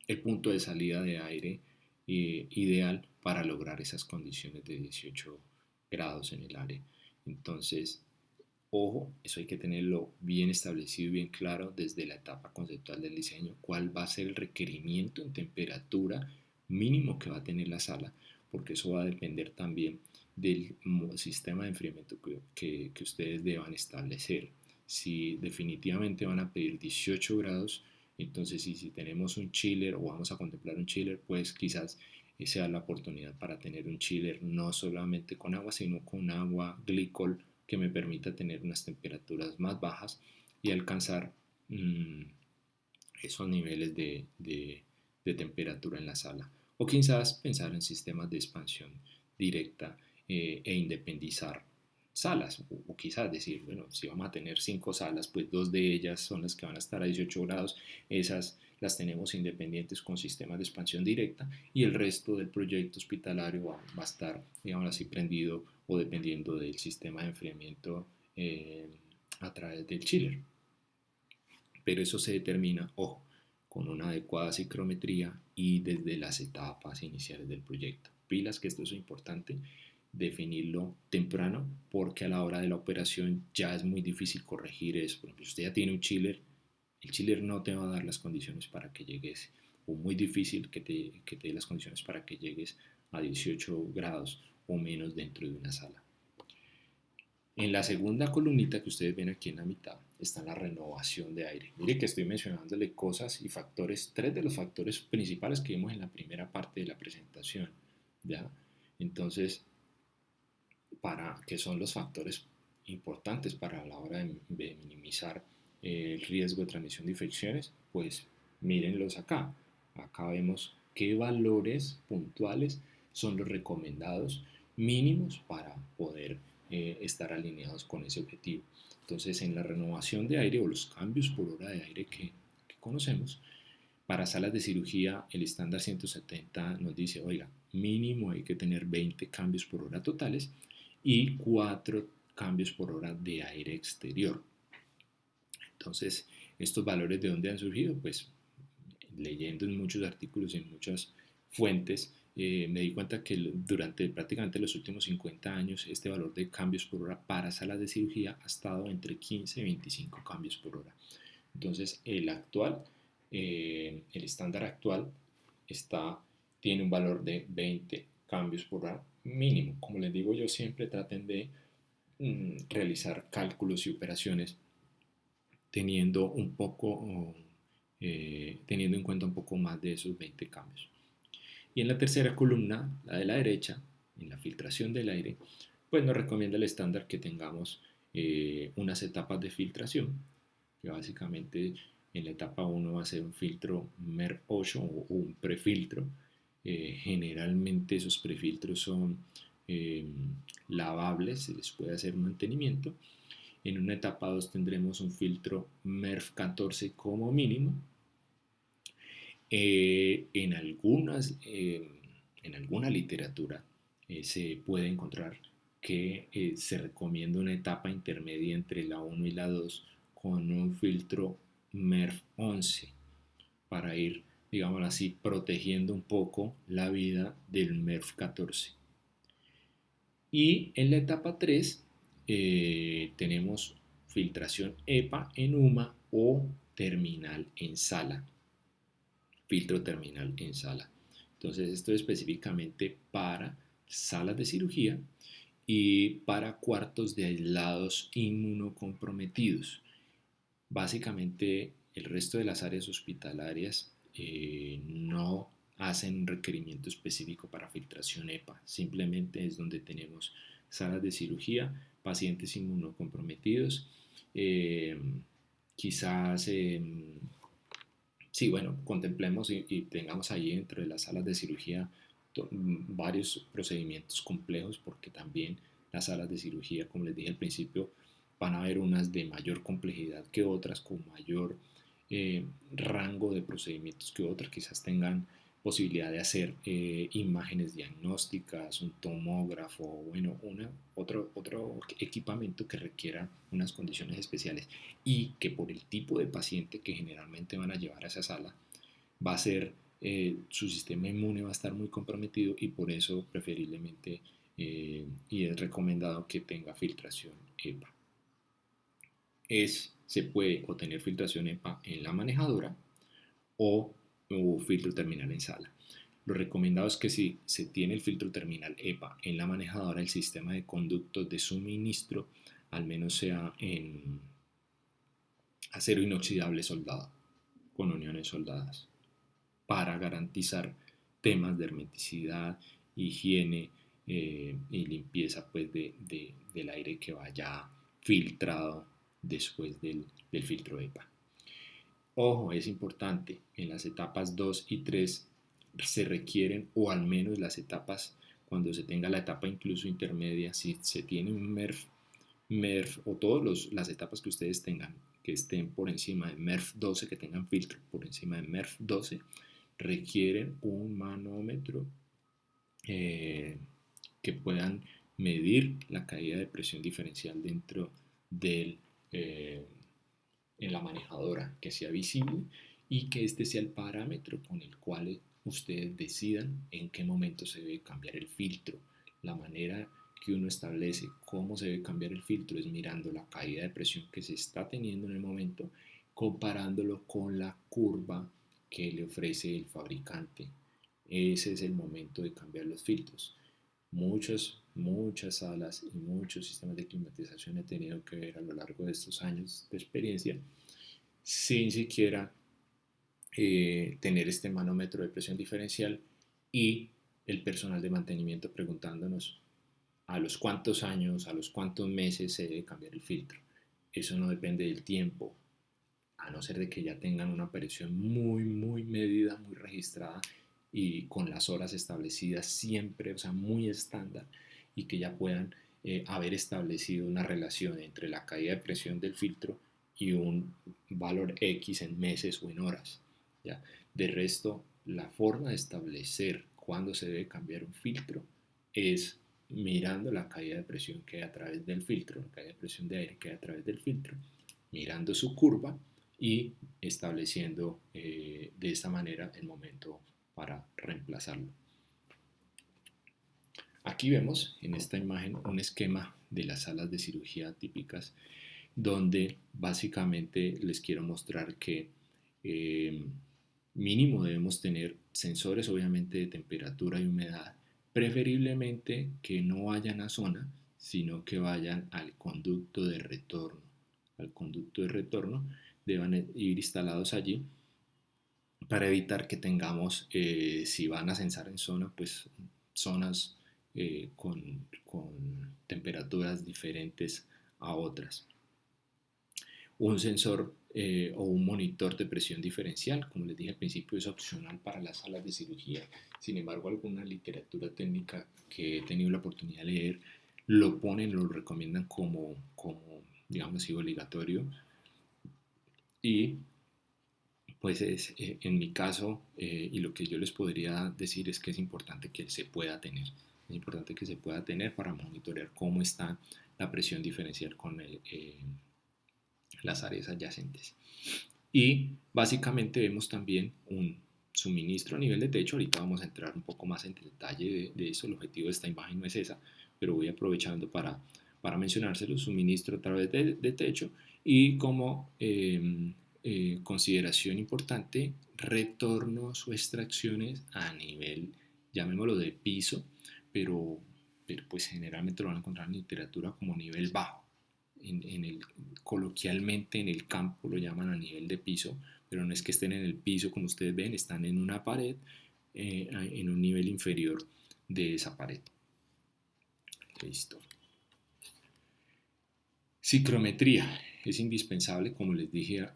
el punto de salida de aire ideal para lograr esas condiciones de 18 grados en el área. Entonces, ojo, eso hay que tenerlo bien establecido y bien claro desde la etapa conceptual del diseño, cuál va a ser el requerimiento en temperatura mínimo que va a tener la sala, porque eso va a depender también del sistema de enfriamiento que ustedes deban establecer. Si definitivamente van a pedir 18 grados, entonces si tenemos un chiller o vamos a contemplar un chiller, pues quizás sea la oportunidad para tener un chiller no solamente con agua, sino con agua glicol que me permita tener unas temperaturas más bajas y alcanzar esos niveles de temperatura en la sala. O quizás pensar en sistemas de expansión directa e independizar salas, o quizás decir, bueno, si vamos a tener 5 salas, pues 2 de ellas son las que van a estar a 18 grados, esas las tenemos independientes con sistemas de expansión directa y el resto del proyecto hospitalario va a estar, digamos así, prendido o dependiendo del sistema de enfriamiento a través del chiller. Pero eso se determina, ojo, con una adecuada psicometría y desde las etapas iniciales del proyecto. Pilas que esto es importante, definirlo temprano, porque a la hora de la operación ya es muy difícil corregir eso. Por ejemplo, si usted ya tiene un chiller, el chiller no te va a dar las condiciones para que llegues, o muy difícil que te dé las condiciones para que llegues a 18 grados, o menos dentro de una sala. En la segunda columnita que ustedes ven aquí en la mitad está la renovación de aire. Mire que estoy mencionándole cosas y factores, tres de los factores principales que vimos en la primera parte de la presentación, ¿ya? Entonces, que son los factores importantes para la hora de minimizar el riesgo de transmisión de infecciones, pues mírenlos acá. Acá vemos qué valores puntuales son los recomendados mínimos para poder estar alineados con ese objetivo. Entonces, en la renovación de aire o los cambios por hora de aire que conocemos, para salas de cirugía el estándar 170 nos dice, oiga, mínimo hay que tener 20 cambios por hora totales y 4 cambios por hora de aire exterior. Entonces, ¿estos valores de dónde han surgido? Pues leyendo en muchos artículos y en muchas fuentes, me di cuenta que durante prácticamente los últimos 50 años este valor de cambios por hora para salas de cirugía ha estado entre 15 y 25 cambios por hora. Entonces, el estándar actual tiene un valor de 20 cambios por hora mínimo. Como les digo yo siempre, traten de realizar cálculos y operaciones teniendo en cuenta un poco más de esos 20 cambios. Y en la tercera columna, la de la derecha, en la filtración del aire, pues nos recomienda el estándar que tengamos unas etapas de filtración, que básicamente en la etapa 1 va a ser un filtro MERV 8 o un prefiltro. Generalmente esos prefiltros son lavables, se les puede hacer mantenimiento. En una etapa 2 tendremos un filtro MERV 14 como mínimo. En alguna literatura se puede encontrar que se recomienda una etapa intermedia entre la 1 y la 2 con un filtro MERV 11 para ir, digamos así, protegiendo un poco la vida del MERV 14. Y en la etapa 3 tenemos filtración EPA en UMA o terminal en sala. Filtro terminal en sala. Entonces esto es específicamente para salas de cirugía y para cuartos de aislados inmunocomprometidos. Básicamente el resto de las áreas hospitalarias no hacen un requerimiento específico para filtración EPA, simplemente es donde tenemos salas de cirugía, pacientes inmunocomprometidos, quizás sí, bueno, contemplemos y tengamos ahí dentro de las salas de cirugía varios procedimientos complejos, porque también las salas de cirugía, como les dije al principio, van a haber unas de mayor complejidad que otras, con mayor rango de procedimientos que otras, quizás tengan posibilidad de hacer imágenes diagnósticas, un tomógrafo, bueno, otro equipamiento que requiera unas condiciones especiales y que por el tipo de paciente que generalmente van a llevar a esa sala va a ser, su sistema inmune va a estar muy comprometido y por eso preferiblemente y es recomendado que tenga filtración EPA. Se puede obtener filtración EPA en la manejadora o filtro terminal en sala. Lo recomendado es que si se tiene el filtro terminal EPA en la manejadora, el sistema de conductos de suministro al menos sea en acero inoxidable soldado, con uniones soldadas, para garantizar temas de hermeticidad, higiene y limpieza pues, del aire que vaya filtrado después del filtro EPA. Ojo, es importante, en las etapas 2 y 3 se requieren, o al menos las etapas, cuando se tenga la etapa incluso intermedia, si se tiene un MERV o todas las etapas que ustedes tengan, que estén por encima de MERV 12, que tengan filtro por encima de MERV 12, requieren un manómetro que puedan medir la caída de presión diferencial dentro del en la manejadora, que sea visible y que este sea el parámetro con el cual ustedes decidan en qué momento se debe cambiar el filtro. La manera que uno establece cómo se debe cambiar el filtro es mirando la caída de presión que se está teniendo en el momento, comparándolo con la curva que le ofrece el fabricante. Ese es el momento de cambiar los filtros. Muchas salas y muchos sistemas de climatización he tenido que ver a lo largo de estos años de experiencia sin siquiera tener este manómetro de presión diferencial y el personal de mantenimiento preguntándonos a los cuántos años, a los cuántos meses se debe cambiar el filtro. Eso no depende del tiempo, a no ser de que ya tengan una presión muy medida, muy registrada y con las horas establecidas siempre, o sea, muy estándar, y que ya puedan haber establecido una relación entre la caída de presión del filtro y un valor X en meses o en horas. ¿Ya? De resto, la forma de establecer cuándo se debe cambiar un filtro es mirando la caída de presión que hay a través del filtro, la caída de presión de aire que hay a través del filtro, mirando su curva y estableciendo de esta manera el momento para reemplazarlo. Aquí vemos en esta imagen un esquema de las salas de cirugía típicas donde básicamente les quiero mostrar que mínimo debemos tener sensores obviamente de temperatura y humedad, preferiblemente que no vayan a zona, sino que vayan al conducto de retorno. Al conducto de retorno deban ir instalados allí para evitar que tengamos, si van a censar en zona, pues zonas con temperaturas diferentes a otras. Un sensor o un monitor de presión diferencial, como les dije al principio, es opcional para las salas de cirugía. Sin embargo, alguna literatura técnica que he tenido la oportunidad de leer lo ponen, lo recomiendan como digamos así, obligatorio. Y pues en mi caso, y lo que yo les podría decir es que es importante que se pueda tener. Es importante que se pueda tener para monitorear cómo está la presión diferencial con las áreas adyacentes. Y básicamente vemos también un suministro a nivel de techo. Ahorita vamos a entrar un poco más en detalle de eso. El objetivo de esta imagen no es esa, pero voy aprovechando para mencionárselo. Suministro a través de techo y como consideración importante, retornos o extracciones a nivel, llamémoslo de piso, pero pues generalmente lo van a encontrar en literatura como nivel bajo. Coloquialmente en el campo lo llaman a nivel de piso, pero no es que estén en el piso como ustedes ven, están en una pared, en un nivel inferior de esa pared. Listo. Ciclometría es indispensable, como les dije,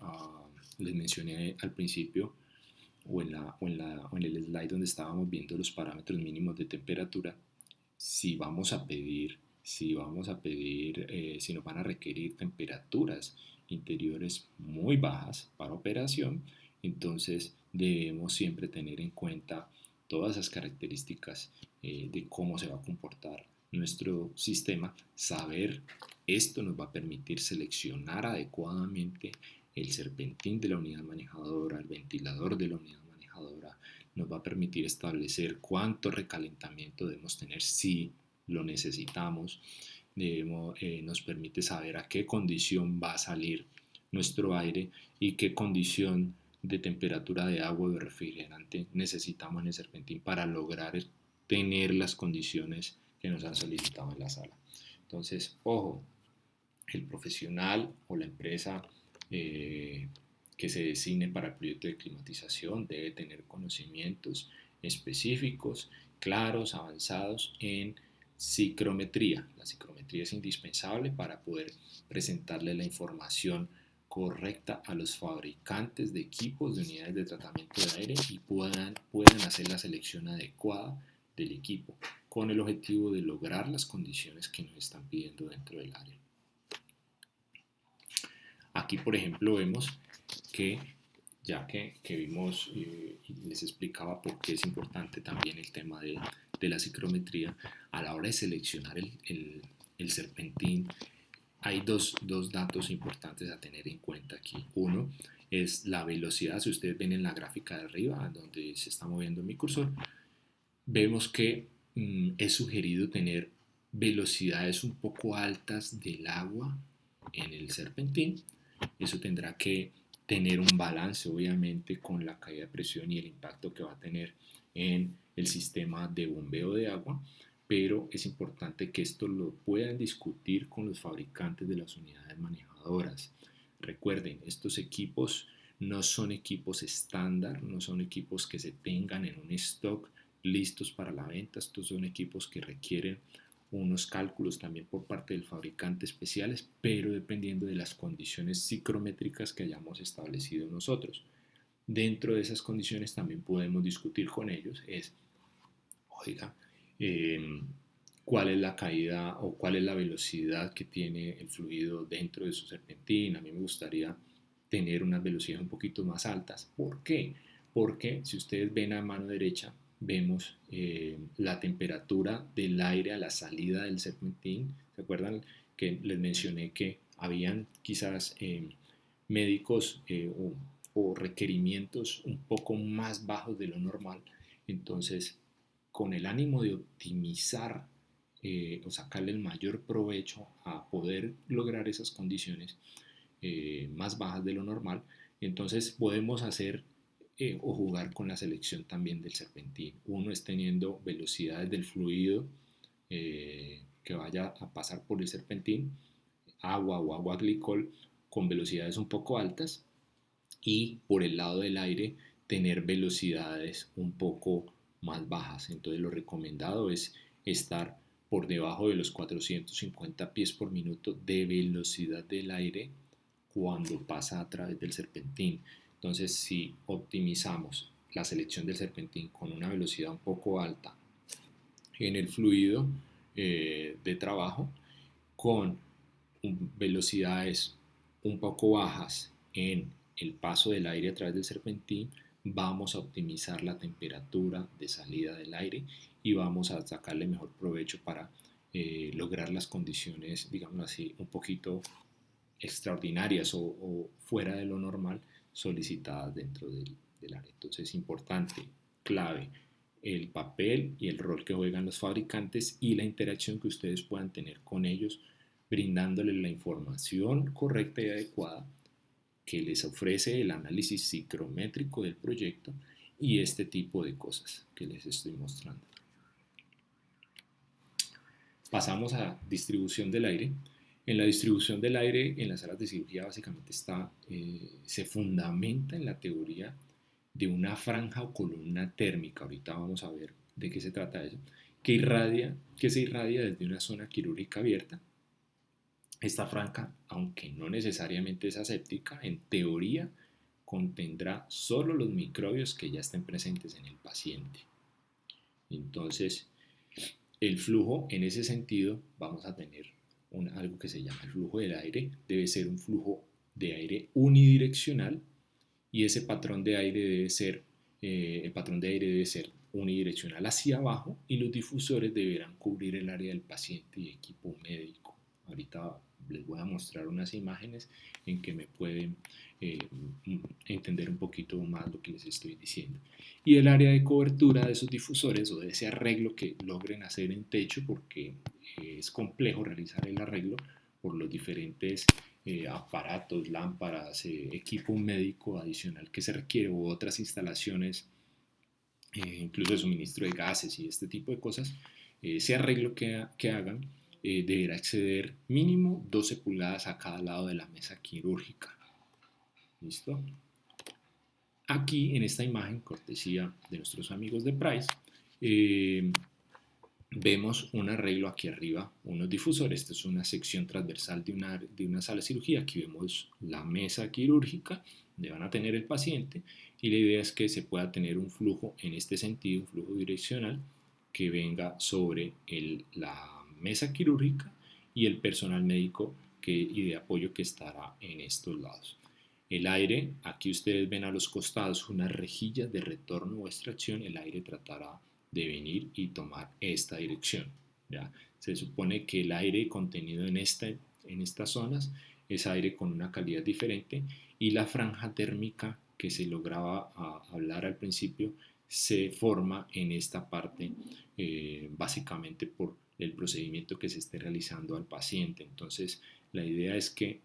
les mencioné al principio o en el slide donde estábamos viendo los parámetros mínimos de temperatura. Si nos van a requerir temperaturas interiores muy bajas para operación, entonces debemos siempre tener en cuenta todas esas características de cómo se va a comportar nuestro sistema. Saber esto nos va a permitir seleccionar adecuadamente el serpentín de la unidad manejadora, el ventilador de la unidad manejadora, nos va a permitir establecer cuánto recalentamiento debemos tener si lo necesitamos, nos permite saber a qué condición va a salir nuestro aire y qué condición de temperatura de agua o de refrigerante necesitamos en el serpentín para lograr tener las condiciones que nos han solicitado en la sala. Entonces, ojo, el profesional o la empresa que se designe para el proyecto de climatización debe tener conocimientos específicos, claros, avanzados en ciclometría. La ciclometría es indispensable para poder presentarle la información correcta a los fabricantes de equipos de unidades de tratamiento de aire y puedan hacer la selección adecuada del equipo con el objetivo de lograr las condiciones que nos están pidiendo dentro del área. Aquí, por ejemplo, vemos que ya que vimos y les explicaba por qué es importante también el tema de la ciclometría, a la hora de seleccionar el serpentín, hay dos datos importantes a tener en cuenta aquí. Uno es la velocidad. Si ustedes ven en la gráfica de arriba, donde se está moviendo mi cursor, vemos que es sugerido tener velocidades un poco altas del agua en el serpentín. Eso tendrá que tener un balance obviamente con la caída de presión y el impacto que va a tener en el sistema de bombeo de agua, pero es importante que esto lo puedan discutir con los fabricantes de las unidades manejadoras. Recuerden, estos equipos no son equipos estándar, no son equipos que se tengan en un stock listos para la venta. Estos son equipos que requieren unos cálculos también por parte del fabricante especiales, pero dependiendo de las condiciones psicométricas que hayamos establecido nosotros. Dentro de esas condiciones también podemos discutir con ellos, oiga, cuál es la caída o cuál es la velocidad que tiene el fluido dentro de su serpentín. A mí me gustaría tener unas velocidades un poquito más altas. ¿Por qué? Porque si ustedes ven a mano derecha, vemos la temperatura del aire a la salida del serpentín. ¿Se acuerdan que les mencioné que habían quizás médicos o requerimientos un poco más bajos de lo normal? Entonces, con el ánimo de optimizar o sacarle el mayor provecho a poder lograr esas condiciones más bajas de lo normal, entonces podemos hacer o jugar con la selección también del serpentín. Uno es teniendo velocidades del fluido que vaya a pasar por el serpentín, agua o agua glicol con velocidades un poco altas, y por el lado del aire tener velocidades un poco más bajas. Entonces lo recomendado es estar por debajo de los 450 pies por minuto de velocidad del aire cuando pasa a través del serpentín. Entonces, si optimizamos la selección del serpentín con una velocidad un poco alta en el fluido de trabajo, con velocidades un poco bajas en el paso del aire a través del serpentín, vamos a optimizar la temperatura de salida del aire y vamos a sacarle mejor provecho para lograr las condiciones, digamos así, un poquito extraordinarias o fuera de lo normal solicitadas dentro del área. Entonces es importante, clave, el papel y el rol que juegan los fabricantes y la interacción que ustedes puedan tener con ellos, brindándoles la información correcta y adecuada que les ofrece el análisis psicométrico del proyecto y este tipo de cosas que les estoy mostrando. Pasamos a distribución del aire. En la distribución del aire en las salas de cirugía básicamente se fundamenta en la teoría de una franja o columna térmica. Ahorita vamos a ver de qué se trata eso, que se irradia desde una zona quirúrgica abierta. Esta franja, aunque no necesariamente es aséptica, en teoría contendrá solo los microbios que ya estén presentes en el paciente. Entonces, el flujo en ese sentido vamos a tener algo que se llama el flujo del aire. Debe ser un flujo de aire unidireccional y ese patrón de aire debe ser unidireccional hacia abajo y los difusores deberán cubrir el área del paciente y equipo médico. Ahorita les voy a mostrar unas imágenes en que me pueden entender un poquito más lo que les estoy diciendo. Y el área de cobertura de esos difusores o de ese arreglo que logren hacer en techo, porque es complejo realizar el arreglo por los diferentes aparatos, lámparas, equipo médico adicional que se requiere u otras instalaciones, incluso de suministro de gases y este tipo de cosas. Ese arreglo que hagan deberá exceder mínimo 12 pulgadas a cada lado de la mesa quirúrgica. ¿Listo? Aquí en esta imagen, cortesía de nuestros amigos de Price, vemos un arreglo aquí arriba, unos difusores. Esta es una sección transversal de una sala de cirugía. Aquí vemos la mesa quirúrgica donde van a tener el paciente y la idea es que se pueda tener un flujo en este sentido, un flujo direccional que venga sobre la mesa quirúrgica y el personal médico y de apoyo que estará en estos lados. El aire, aquí ustedes ven a los costados unas rejillas de retorno o extracción. El aire tratará de venir y tomar esta dirección. ¿Ya? Se supone que el aire contenido en estas zonas es aire con una calidad diferente y la franja térmica que se lograba hablar al principio se forma en esta parte básicamente por el procedimiento que se esté realizando al paciente. Entonces la idea es que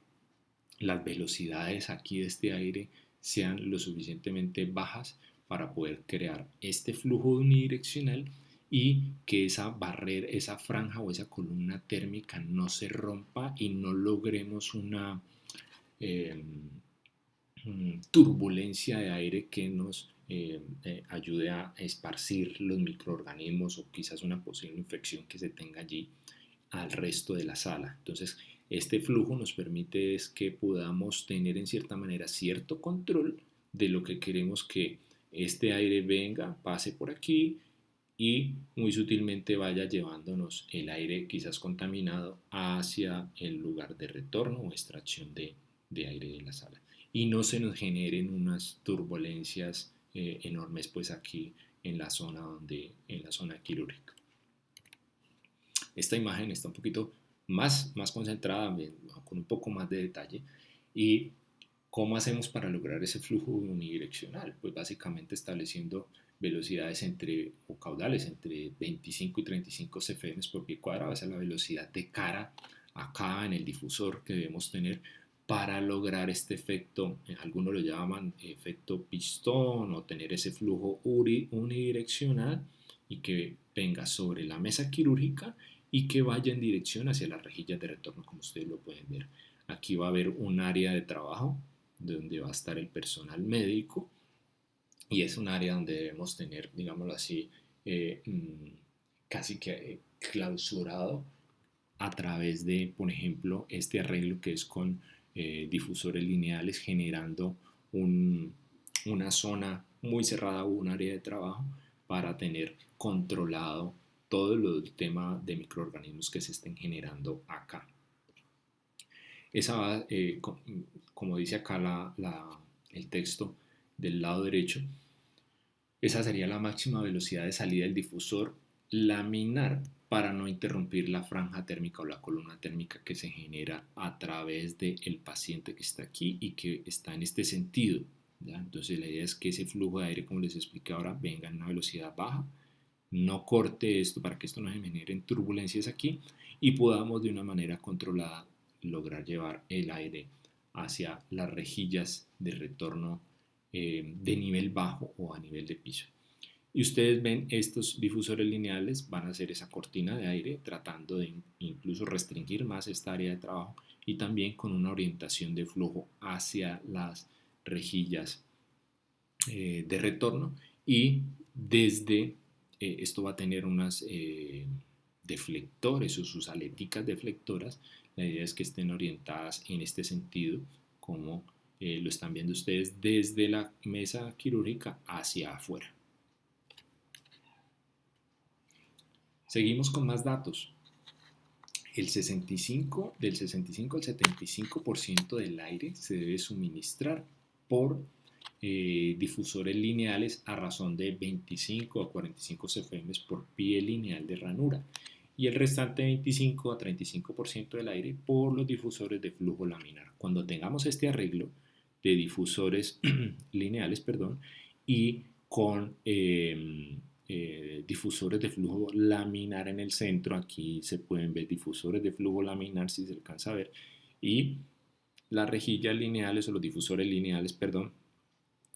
las velocidades aquí de este aire sean lo suficientemente bajas para poder crear este flujo unidireccional y que esa barrera, esa franja o esa columna térmica no se rompa y no logremos una eh, turbulencia de aire que nos ayude a esparcir los microorganismos o quizás una posible infección que se tenga allí al resto de la sala. Entonces, este flujo nos permite es que podamos tener en cierta manera cierto control de lo que queremos que este aire venga, pase por aquí y muy sutilmente vaya llevándonos el aire quizás contaminado hacia el lugar de retorno o extracción de aire de la sala. Y no se nos generen unas turbulencias enormes pues aquí en la zona en la zona quirúrgica. Esta imagen está un poquito más concentrada, con un poco más de detalle. ¿Y cómo hacemos para lograr ese flujo unidireccional? Pues básicamente estableciendo velocidades o caudales entre 25 y 35 cfm por pie cuadrado. Esa es la velocidad de cara acá en el difusor que debemos tener para lograr este efecto, algunos lo llaman efecto pistón, o tener ese flujo unidireccional y que venga sobre la mesa quirúrgica y que vaya en dirección hacia las rejillas de retorno, como ustedes lo pueden ver. Aquí va a haber un área de trabajo donde va a estar el personal médico y es un área donde debemos tener, digámoslo así, casi que clausurado a través de, por ejemplo, este arreglo que es con difusores lineales generando una zona muy cerrada o un área de trabajo para tener controlado todo el tema de microorganismos que se estén generando acá. Esa, como dice acá el texto del lado derecho, esa sería la máxima velocidad de salida del difusor laminar para no interrumpir la franja térmica o la columna térmica que se genera a través del paciente que está aquí y que está en este sentido. ¿Ya? Entonces la idea es que ese flujo de aire, como les expliqué ahora, venga en una velocidad baja, no corte esto para que esto no se generen turbulencias aquí y podamos de una manera controlada lograr llevar el aire hacia las rejillas de retorno de nivel bajo o a nivel de piso. Y ustedes ven estos difusores lineales van a hacer esa cortina de aire tratando de incluso restringir más esta área de trabajo y también con una orientación de flujo hacia las rejillas de retorno y desde esto va a tener unas deflectores o sus aleticas deflectoras. La idea es que estén orientadas en este sentido como lo están viendo ustedes desde la mesa quirúrgica hacia afuera. Seguimos con más datos. Del 65 al 75% del aire se debe suministrar por difusores lineales a razón de 25 a 45 cfm por pie lineal de ranura y el restante 25 a 35% del aire por los difusores de flujo laminar. Cuando tengamos este arreglo de difusores lineales, y con difusores de flujo laminar en el centro, aquí se pueden ver difusores de flujo laminar si se alcanza a ver, y las rejillas lineales o los difusores lineales,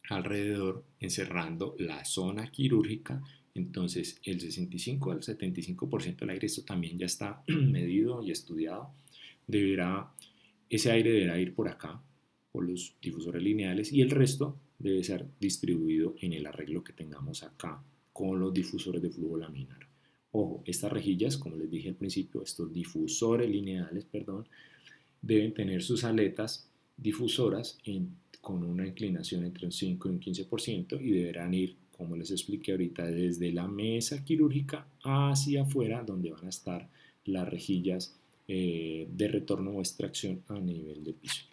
alrededor, encerrando la zona quirúrgica. Entonces el 65 al 75% del aire, esto también ya está medido y estudiado, ese aire deberá ir por acá, por los difusores lineales, y el resto debe ser distribuido en el arreglo que tengamos acá con los difusores de flujo laminar. Ojo, estas rejillas, como les dije al principio, estos difusores lineales, deben tener sus aletas difusoras con una inclinación entre un 5 y un 15% y deberán ir, como les expliqué ahorita, desde la mesa quirúrgica hacia afuera, donde van a estar las rejillas de retorno o extracción a nivel de piso.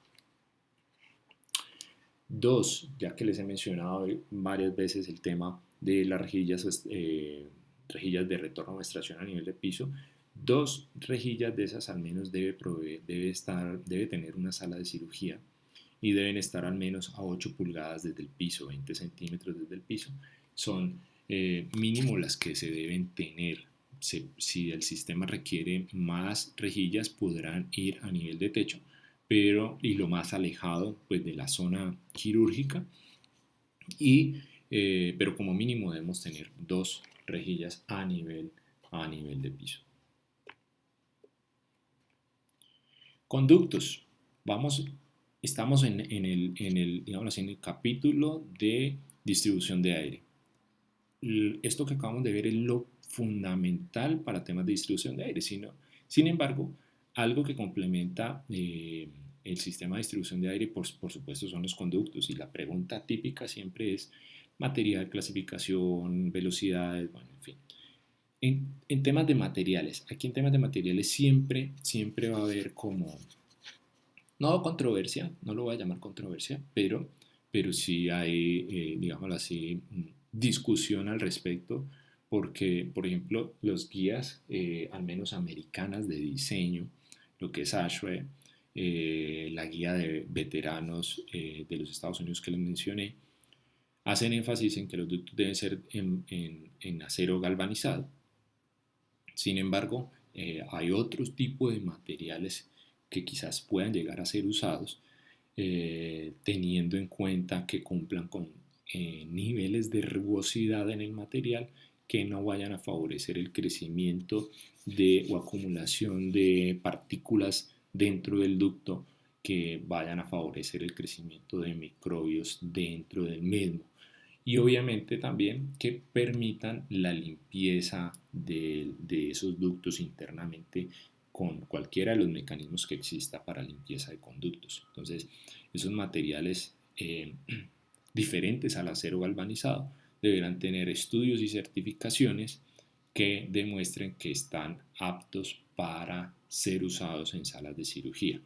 Dos, ya que les he mencionado varias veces el tema de las rejillas de retorno o extracción a nivel de piso, 2 rejillas de esas al menos debe tener una sala de cirugía y deben estar al menos a 8 pulgadas desde el piso, 20 centímetros desde el piso. Son mínimo las que se deben tener. Si el sistema requiere más rejillas, podrán ir a nivel de techo, y lo más alejado pues, de la zona quirúrgica. Y pero como mínimo debemos tener 2 rejillas a nivel de piso. Conductos. Estamos digamos en el capítulo de distribución de aire. Esto que acabamos de ver es lo fundamental para temas de distribución de aire. Sin embargo, algo que complementa el sistema de distribución de aire, por supuesto, son los conductos. Y la pregunta típica siempre es material, clasificación, velocidades, bueno, en fin. En temas de materiales, aquí en temas de materiales siempre va a haber como, no controversia, no lo voy a llamar controversia, pero sí hay, digámoslo así, discusión al respecto, porque, por ejemplo, los guías, al menos americanas de diseño, lo que es ASHRAE, la guía de veteranos de los Estados Unidos que les mencioné, hacen énfasis en que los ductos deben ser en acero galvanizado. Sin embargo, hay otros tipos de materiales que quizás puedan llegar a ser usados teniendo en cuenta que cumplan con niveles de rugosidad en el material que no vayan a favorecer el crecimiento o acumulación de partículas dentro del ducto que vayan a favorecer el crecimiento de microbios dentro del mismo. Y obviamente también que permitan la limpieza de esos ductos internamente con cualquiera de los mecanismos que exista para limpieza de conductos. Entonces, esos materiales diferentes al acero galvanizado deberán tener estudios y certificaciones que demuestren que están aptos para ser usados en salas de cirugía.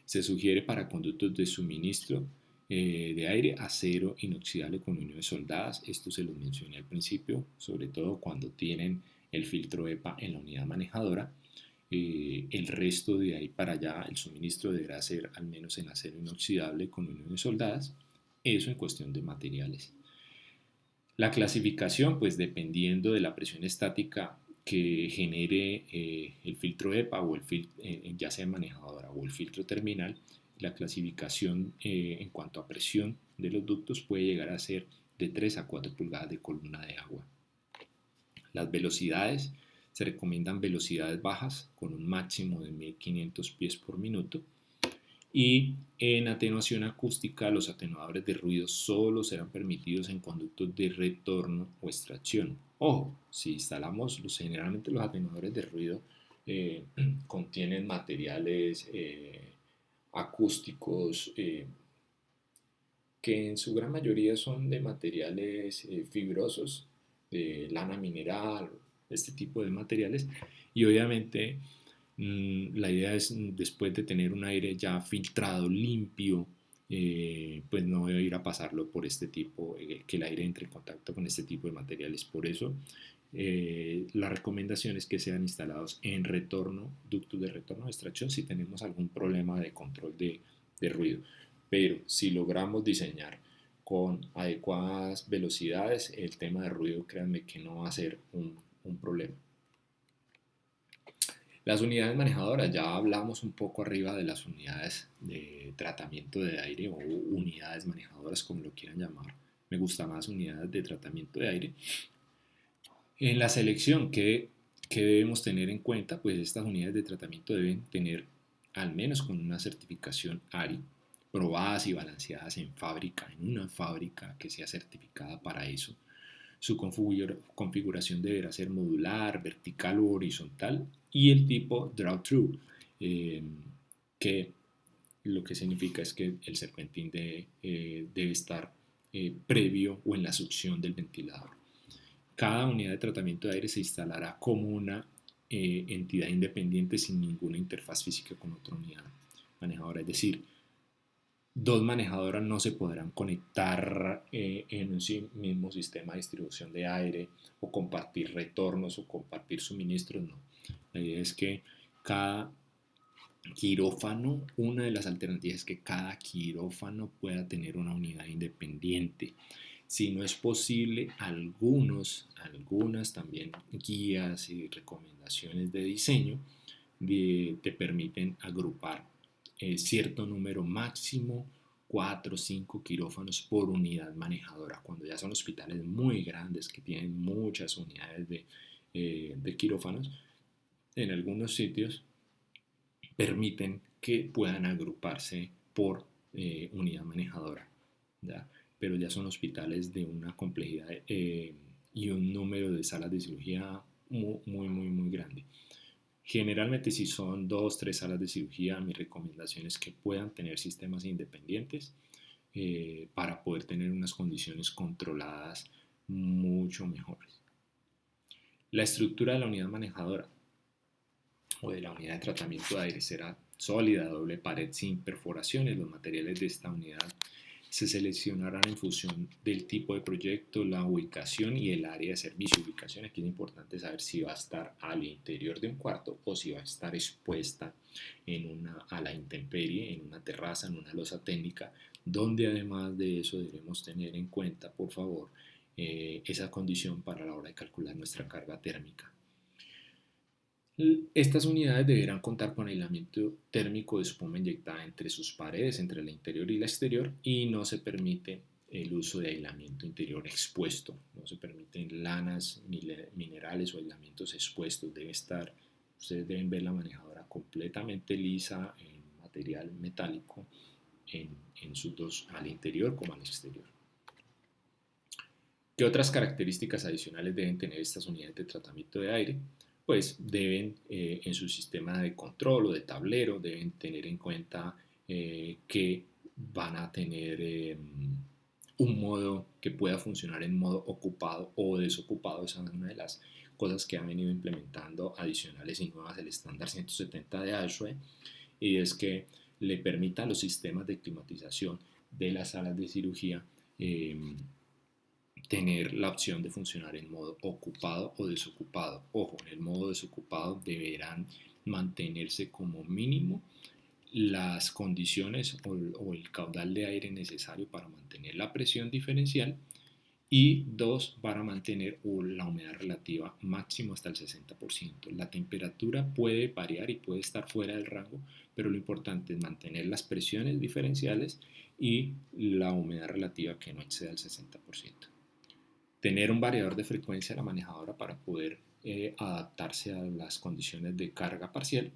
Se sugiere para conductos de suministro de aire acero inoxidable con uniones soldadas. Esto se los mencioné al principio, sobre todo cuando tienen el filtro EPA en la unidad manejadora. El resto de ahí para allá, el suministro deberá ser al menos en acero inoxidable con uniones soldadas. Eso en cuestión de materiales. La clasificación, pues dependiendo de la presión estática que genere el filtro EPA o ya sea manejadora o el filtro terminal, la clasificación en cuanto a presión de los ductos puede llegar a ser de 3 a 4 pulgadas de columna de agua. Las velocidades, se recomiendan velocidades bajas con un máximo de 1500 pies por minuto. Y en atenuación acústica, los atenuadores de ruido solo serán permitidos en conductos de retorno o extracción. Ojo, si instalamos, generalmente los atenuadores de ruido contienen materiales acústicos que en su gran mayoría son de materiales fibrosos, de lana mineral, este tipo de materiales, y obviamente la idea es, después de tener un aire ya filtrado, limpio, pues no ir a pasarlo por este tipo, que el aire entre en contacto con este tipo de materiales. Por eso, la recomendación es que sean instalados en retorno, ductos de retorno de extracción, si tenemos algún problema de control de ruido. Pero si logramos diseñar con adecuadas velocidades, el tema de ruido, créanme que no va a ser un problema. Las unidades manejadoras, ya hablamos un poco arriba de las unidades de tratamiento de aire o unidades manejadoras, como lo quieran llamar. Me gusta más unidades de tratamiento de aire. En la selección, ¿qué debemos tener en cuenta? Pues estas unidades de tratamiento deben tener al menos con una certificación ARI, probadas y balanceadas en fábrica, en una fábrica que sea certificada para eso. Su configuración deberá ser modular, vertical u horizontal y el tipo draw-through, que lo que significa es que el serpentín debe estar previo o en la succión del ventilador. Cada unidad de tratamiento de aire se instalará como una entidad independiente sin ninguna interfaz física con otra unidad manejadora, es decir, dos manejadoras no se podrán conectar en un mismo sistema de distribución de aire o compartir retornos o compartir suministros, no. La idea es que cada quirófano, una de las alternativas es que cada quirófano pueda tener una unidad independiente. Si no es posible, algunas también guías y recomendaciones de diseño te permiten agrupar cierto número máximo 4 o 5 quirófanos por unidad manejadora. Cuando ya son hospitales muy grandes que tienen muchas unidades de quirófanos, en algunos sitios permiten que puedan agruparse por unidad manejadora, ¿ya? Pero ya son hospitales de una complejidad y un número de salas de cirugía muy grande. Generalmente si son 2 o 3 salas de cirugía, mi recomendación es que puedan tener sistemas independientes para poder tener unas condiciones controladas mucho mejores. La estructura de la unidad manejadora o de la unidad de tratamiento de aire será sólida, doble pared sin perforaciones. Los materiales de esta unidad se seleccionarán en función del tipo de proyecto, la ubicación y el área de servicio. Ubicación, aquí es importante saber si va a estar al interior de un cuarto o si va a estar expuesta a la intemperie, en una terraza, en una losa técnica, donde además de eso debemos tener en cuenta, por favor, esa condición para la hora de calcular nuestra carga térmica. Estas unidades deberán contar con aislamiento térmico de espuma inyectada entre sus paredes, entre la interior y la exterior, y no se permite el uso de aislamiento interior expuesto. No se permiten lanas, minerales o aislamientos expuestos. Ustedes deben ver la manejadora completamente lisa en material metálico en sus dos, al interior como al exterior. ¿Qué otras características adicionales deben tener estas unidades de tratamiento de aire? Pues deben en su sistema de control o de tablero, deben tener en cuenta que van a tener un modo que pueda funcionar en modo ocupado o desocupado. Esa es una de las cosas que ha venido implementando adicionales y nuevas el estándar 170 de ASHRAE, y es que le permita a los sistemas de climatización de las salas de cirugía tener la opción de funcionar en modo ocupado o desocupado. Ojo, en el modo desocupado deberán mantenerse como mínimo las condiciones o el caudal de aire necesario para mantener la presión diferencial, y 2, para mantener la humedad relativa máximo hasta el 60%. La temperatura puede variar y puede estar fuera del rango, pero lo importante es mantener las presiones diferenciales y la humedad relativa que no exceda el 60%. Tener un variador de frecuencia de la manejadora para poder adaptarse a las condiciones de carga parcial,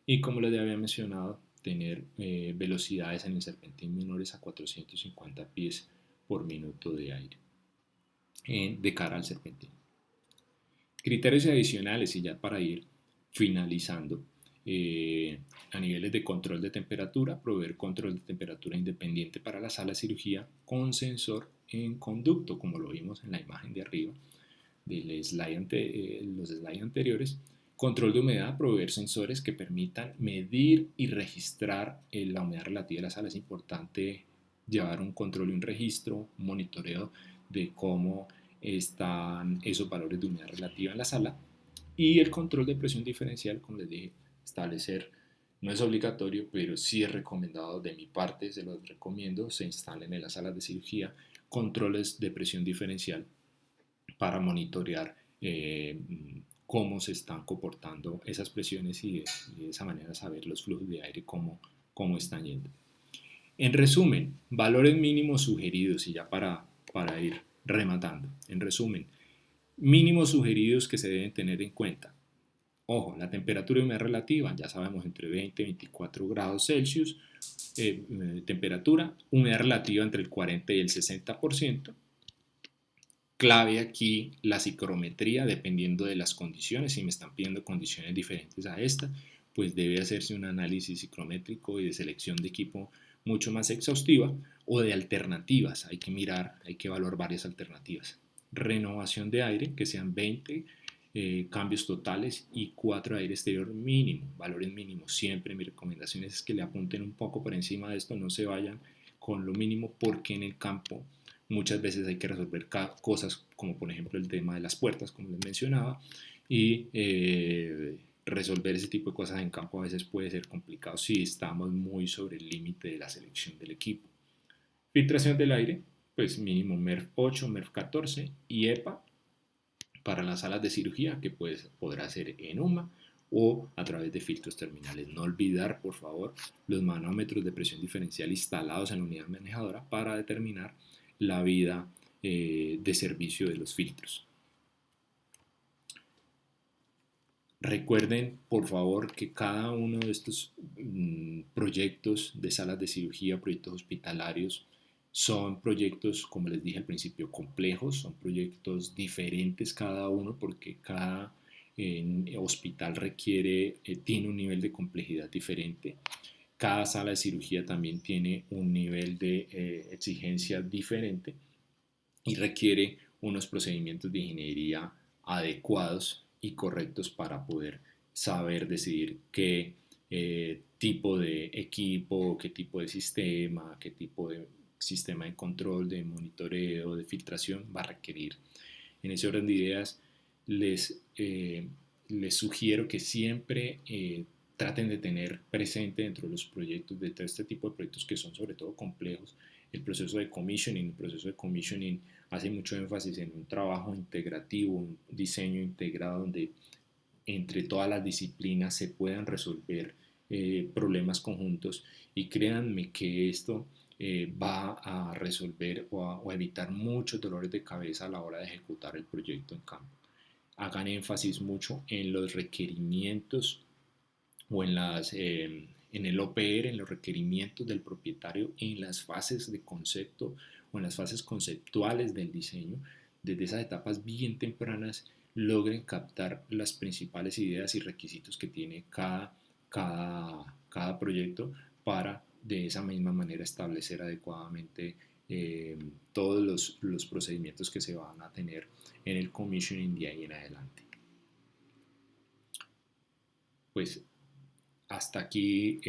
y como les había mencionado, tener velocidades en el serpentín menores a 450 pies por minuto de aire de cara al serpentín. Criterios adicionales, y ya para ir finalizando, a niveles de control de temperatura, proveer control de temperatura independiente para la sala de cirugía con sensor en conducto, como lo vimos en la imagen de arriba los slides anteriores. Control de humedad, proveer sensores que permitan medir y registrar la humedad relativa de la sala. Es importante llevar un control y un registro, un monitoreo de cómo están esos valores de humedad relativa en la sala. Y el control de presión diferencial, como les dije, establecer, no es obligatorio, pero sí es recomendado de mi parte, se los recomiendo, se instalen en las salas de cirugía controles de presión diferencial para monitorear cómo se están comportando esas presiones y de esa manera saber los flujos de aire cómo están yendo. En resumen, valores mínimos sugeridos, y ya para ir rematando. En resumen, mínimos sugeridos que se deben tener en cuenta. Ojo, la temperatura y humedad relativa, ya sabemos, entre 20 y 24 grados Celsius. Temperatura, humedad relativa entre el 40 y el 60%. Clave aquí la psicometría, dependiendo de las condiciones. Si me están pidiendo condiciones diferentes a esta, pues debe hacerse un análisis psicométrico y de selección de equipo mucho más exhaustiva, o de alternativas. Hay que mirar, hay que evaluar varias alternativas. Renovación de aire, que sean 20 cambios totales y 4 de aire exterior mínimo, valores mínimos. Siempre mi recomendación es que le apunten un poco por encima de esto, no se vayan con lo mínimo, porque en el campo muchas veces hay que resolver cosas como por ejemplo el tema de las puertas, como les mencionaba, y resolver ese tipo de cosas en campo a veces puede ser complicado si estamos muy sobre el límite de la selección del equipo. Filtración del aire, pues mínimo MERV 8, MERV 14 y EPA para las salas de cirugía, que podrá ser en UMA o a través de filtros terminales. No olvidar, por favor, los manómetros de presión diferencial instalados en la unidad manejadora para determinar la vida de servicio de los filtros. Recuerden, por favor, que cada uno de estos proyectos de salas de cirugía, proyectos hospitalarios, son proyectos, como les dije al principio, complejos, son proyectos diferentes cada uno porque cada hospital tiene un nivel de complejidad diferente. Cada sala de cirugía también tiene un nivel de exigencia diferente y requiere unos procedimientos de ingeniería adecuados y correctos para poder saber decidir qué tipo de equipo, qué tipo de sistema de control, de monitoreo, de filtración va a requerir. En ese orden de ideas, les, eh, les sugiero que siempre traten de tener presente dentro de los proyectos, de todo este tipo de proyectos que son sobre todo complejos, el proceso de commissioning. El proceso de commissioning hace mucho énfasis en un trabajo integrativo, un diseño integrado donde entre todas las disciplinas se puedan resolver problemas conjuntos, y créanme que esto va a resolver o a evitar muchos dolores de cabeza a la hora de ejecutar el proyecto en campo. Hagan énfasis mucho en los requerimientos o en el OPR, en los requerimientos del propietario, en las fases de concepto o en las fases conceptuales del diseño. Desde esas etapas bien tempranas logren captar las principales ideas y requisitos que tiene cada proyecto para de esa misma manera establecer adecuadamente todos los procedimientos que se van a tener en el commissioning de ahí en adelante. Pues hasta aquí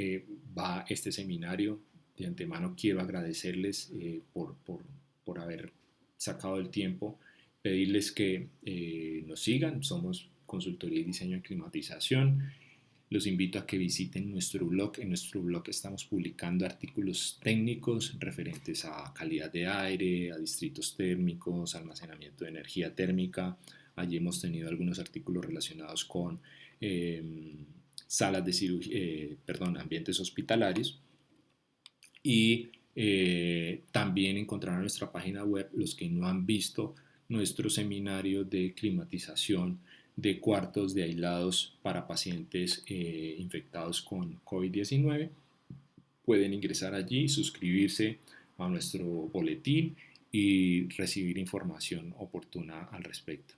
va este seminario. De antemano quiero agradecerles por haber sacado el tiempo, pedirles que nos sigan. Somos Consultoría y Diseño de Climatización. Los invito a que visiten nuestro blog. En nuestro blog estamos publicando artículos técnicos referentes a calidad de aire, a distritos térmicos, almacenamiento de energía térmica. Allí hemos tenido algunos artículos relacionados con salas de cirugía, ambientes hospitalarios. Y también encontrarán en nuestra página web, los que no han visto nuestro seminario de climatización de cuartos de aislados para pacientes infectados con COVID-19, pueden ingresar allí, suscribirse a nuestro boletín y recibir información oportuna al respecto.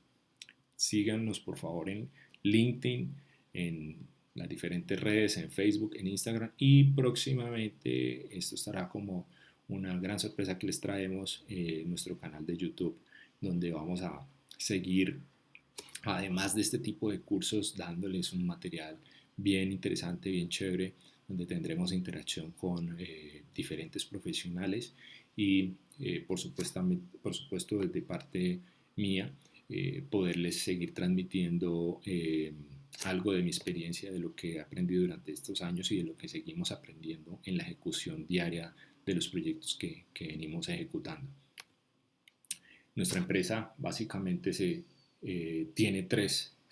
Síganos por favor en LinkedIn, en las diferentes redes, en Facebook, en Instagram, y próximamente esto estará como una gran sorpresa que les traemos en nuestro canal de YouTube, donde vamos a seguir, además de este tipo de cursos, dándoles un material bien interesante, bien chévere, donde tendremos interacción con diferentes profesionales y por supuesto desde parte mía, poderles seguir transmitiendo algo de mi experiencia, de lo que he aprendido durante estos años y de lo que seguimos aprendiendo en la ejecución diaria de los proyectos que venimos ejecutando. Nuestra empresa básicamente se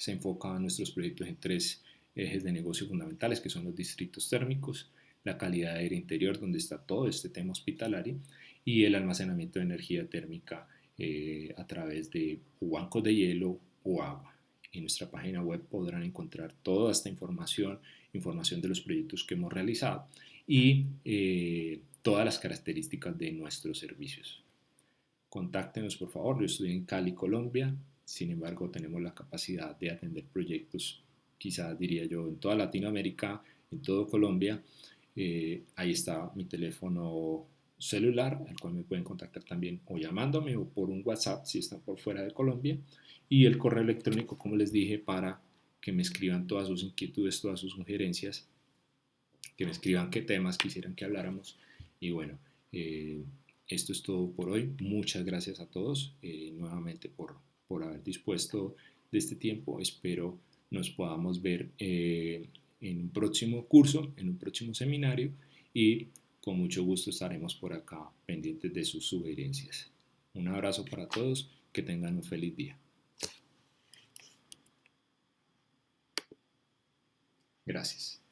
enfoca en nuestros proyectos en tres ejes de negocio fundamentales, que son los distritos térmicos, la calidad de aire interior, donde está todo este tema hospitalario, y el almacenamiento de energía térmica a través de bancos de hielo o agua. En nuestra página web podrán encontrar toda esta información de los proyectos que hemos realizado y todas las características de nuestros servicios. Contáctenos por favor. Yo estoy en Cali, Colombia. Sin embargo, tenemos la capacidad de atender proyectos, quizás diría yo, en toda Latinoamérica, en todo Colombia. Ahí está mi teléfono celular, al cual me pueden contactar también o llamándome o por un WhatsApp si están por fuera de Colombia. Y el correo electrónico, como les dije, para que me escriban todas sus inquietudes, todas sus sugerencias, que me escriban qué temas quisieran que habláramos. Y bueno, esto es todo por hoy. Muchas gracias a todos nuevamente por haber dispuesto de este tiempo. Espero nos podamos ver en un próximo curso, en un próximo seminario, y con mucho gusto estaremos por acá pendientes de sus sugerencias. Un abrazo para todos, que tengan un feliz día. Gracias.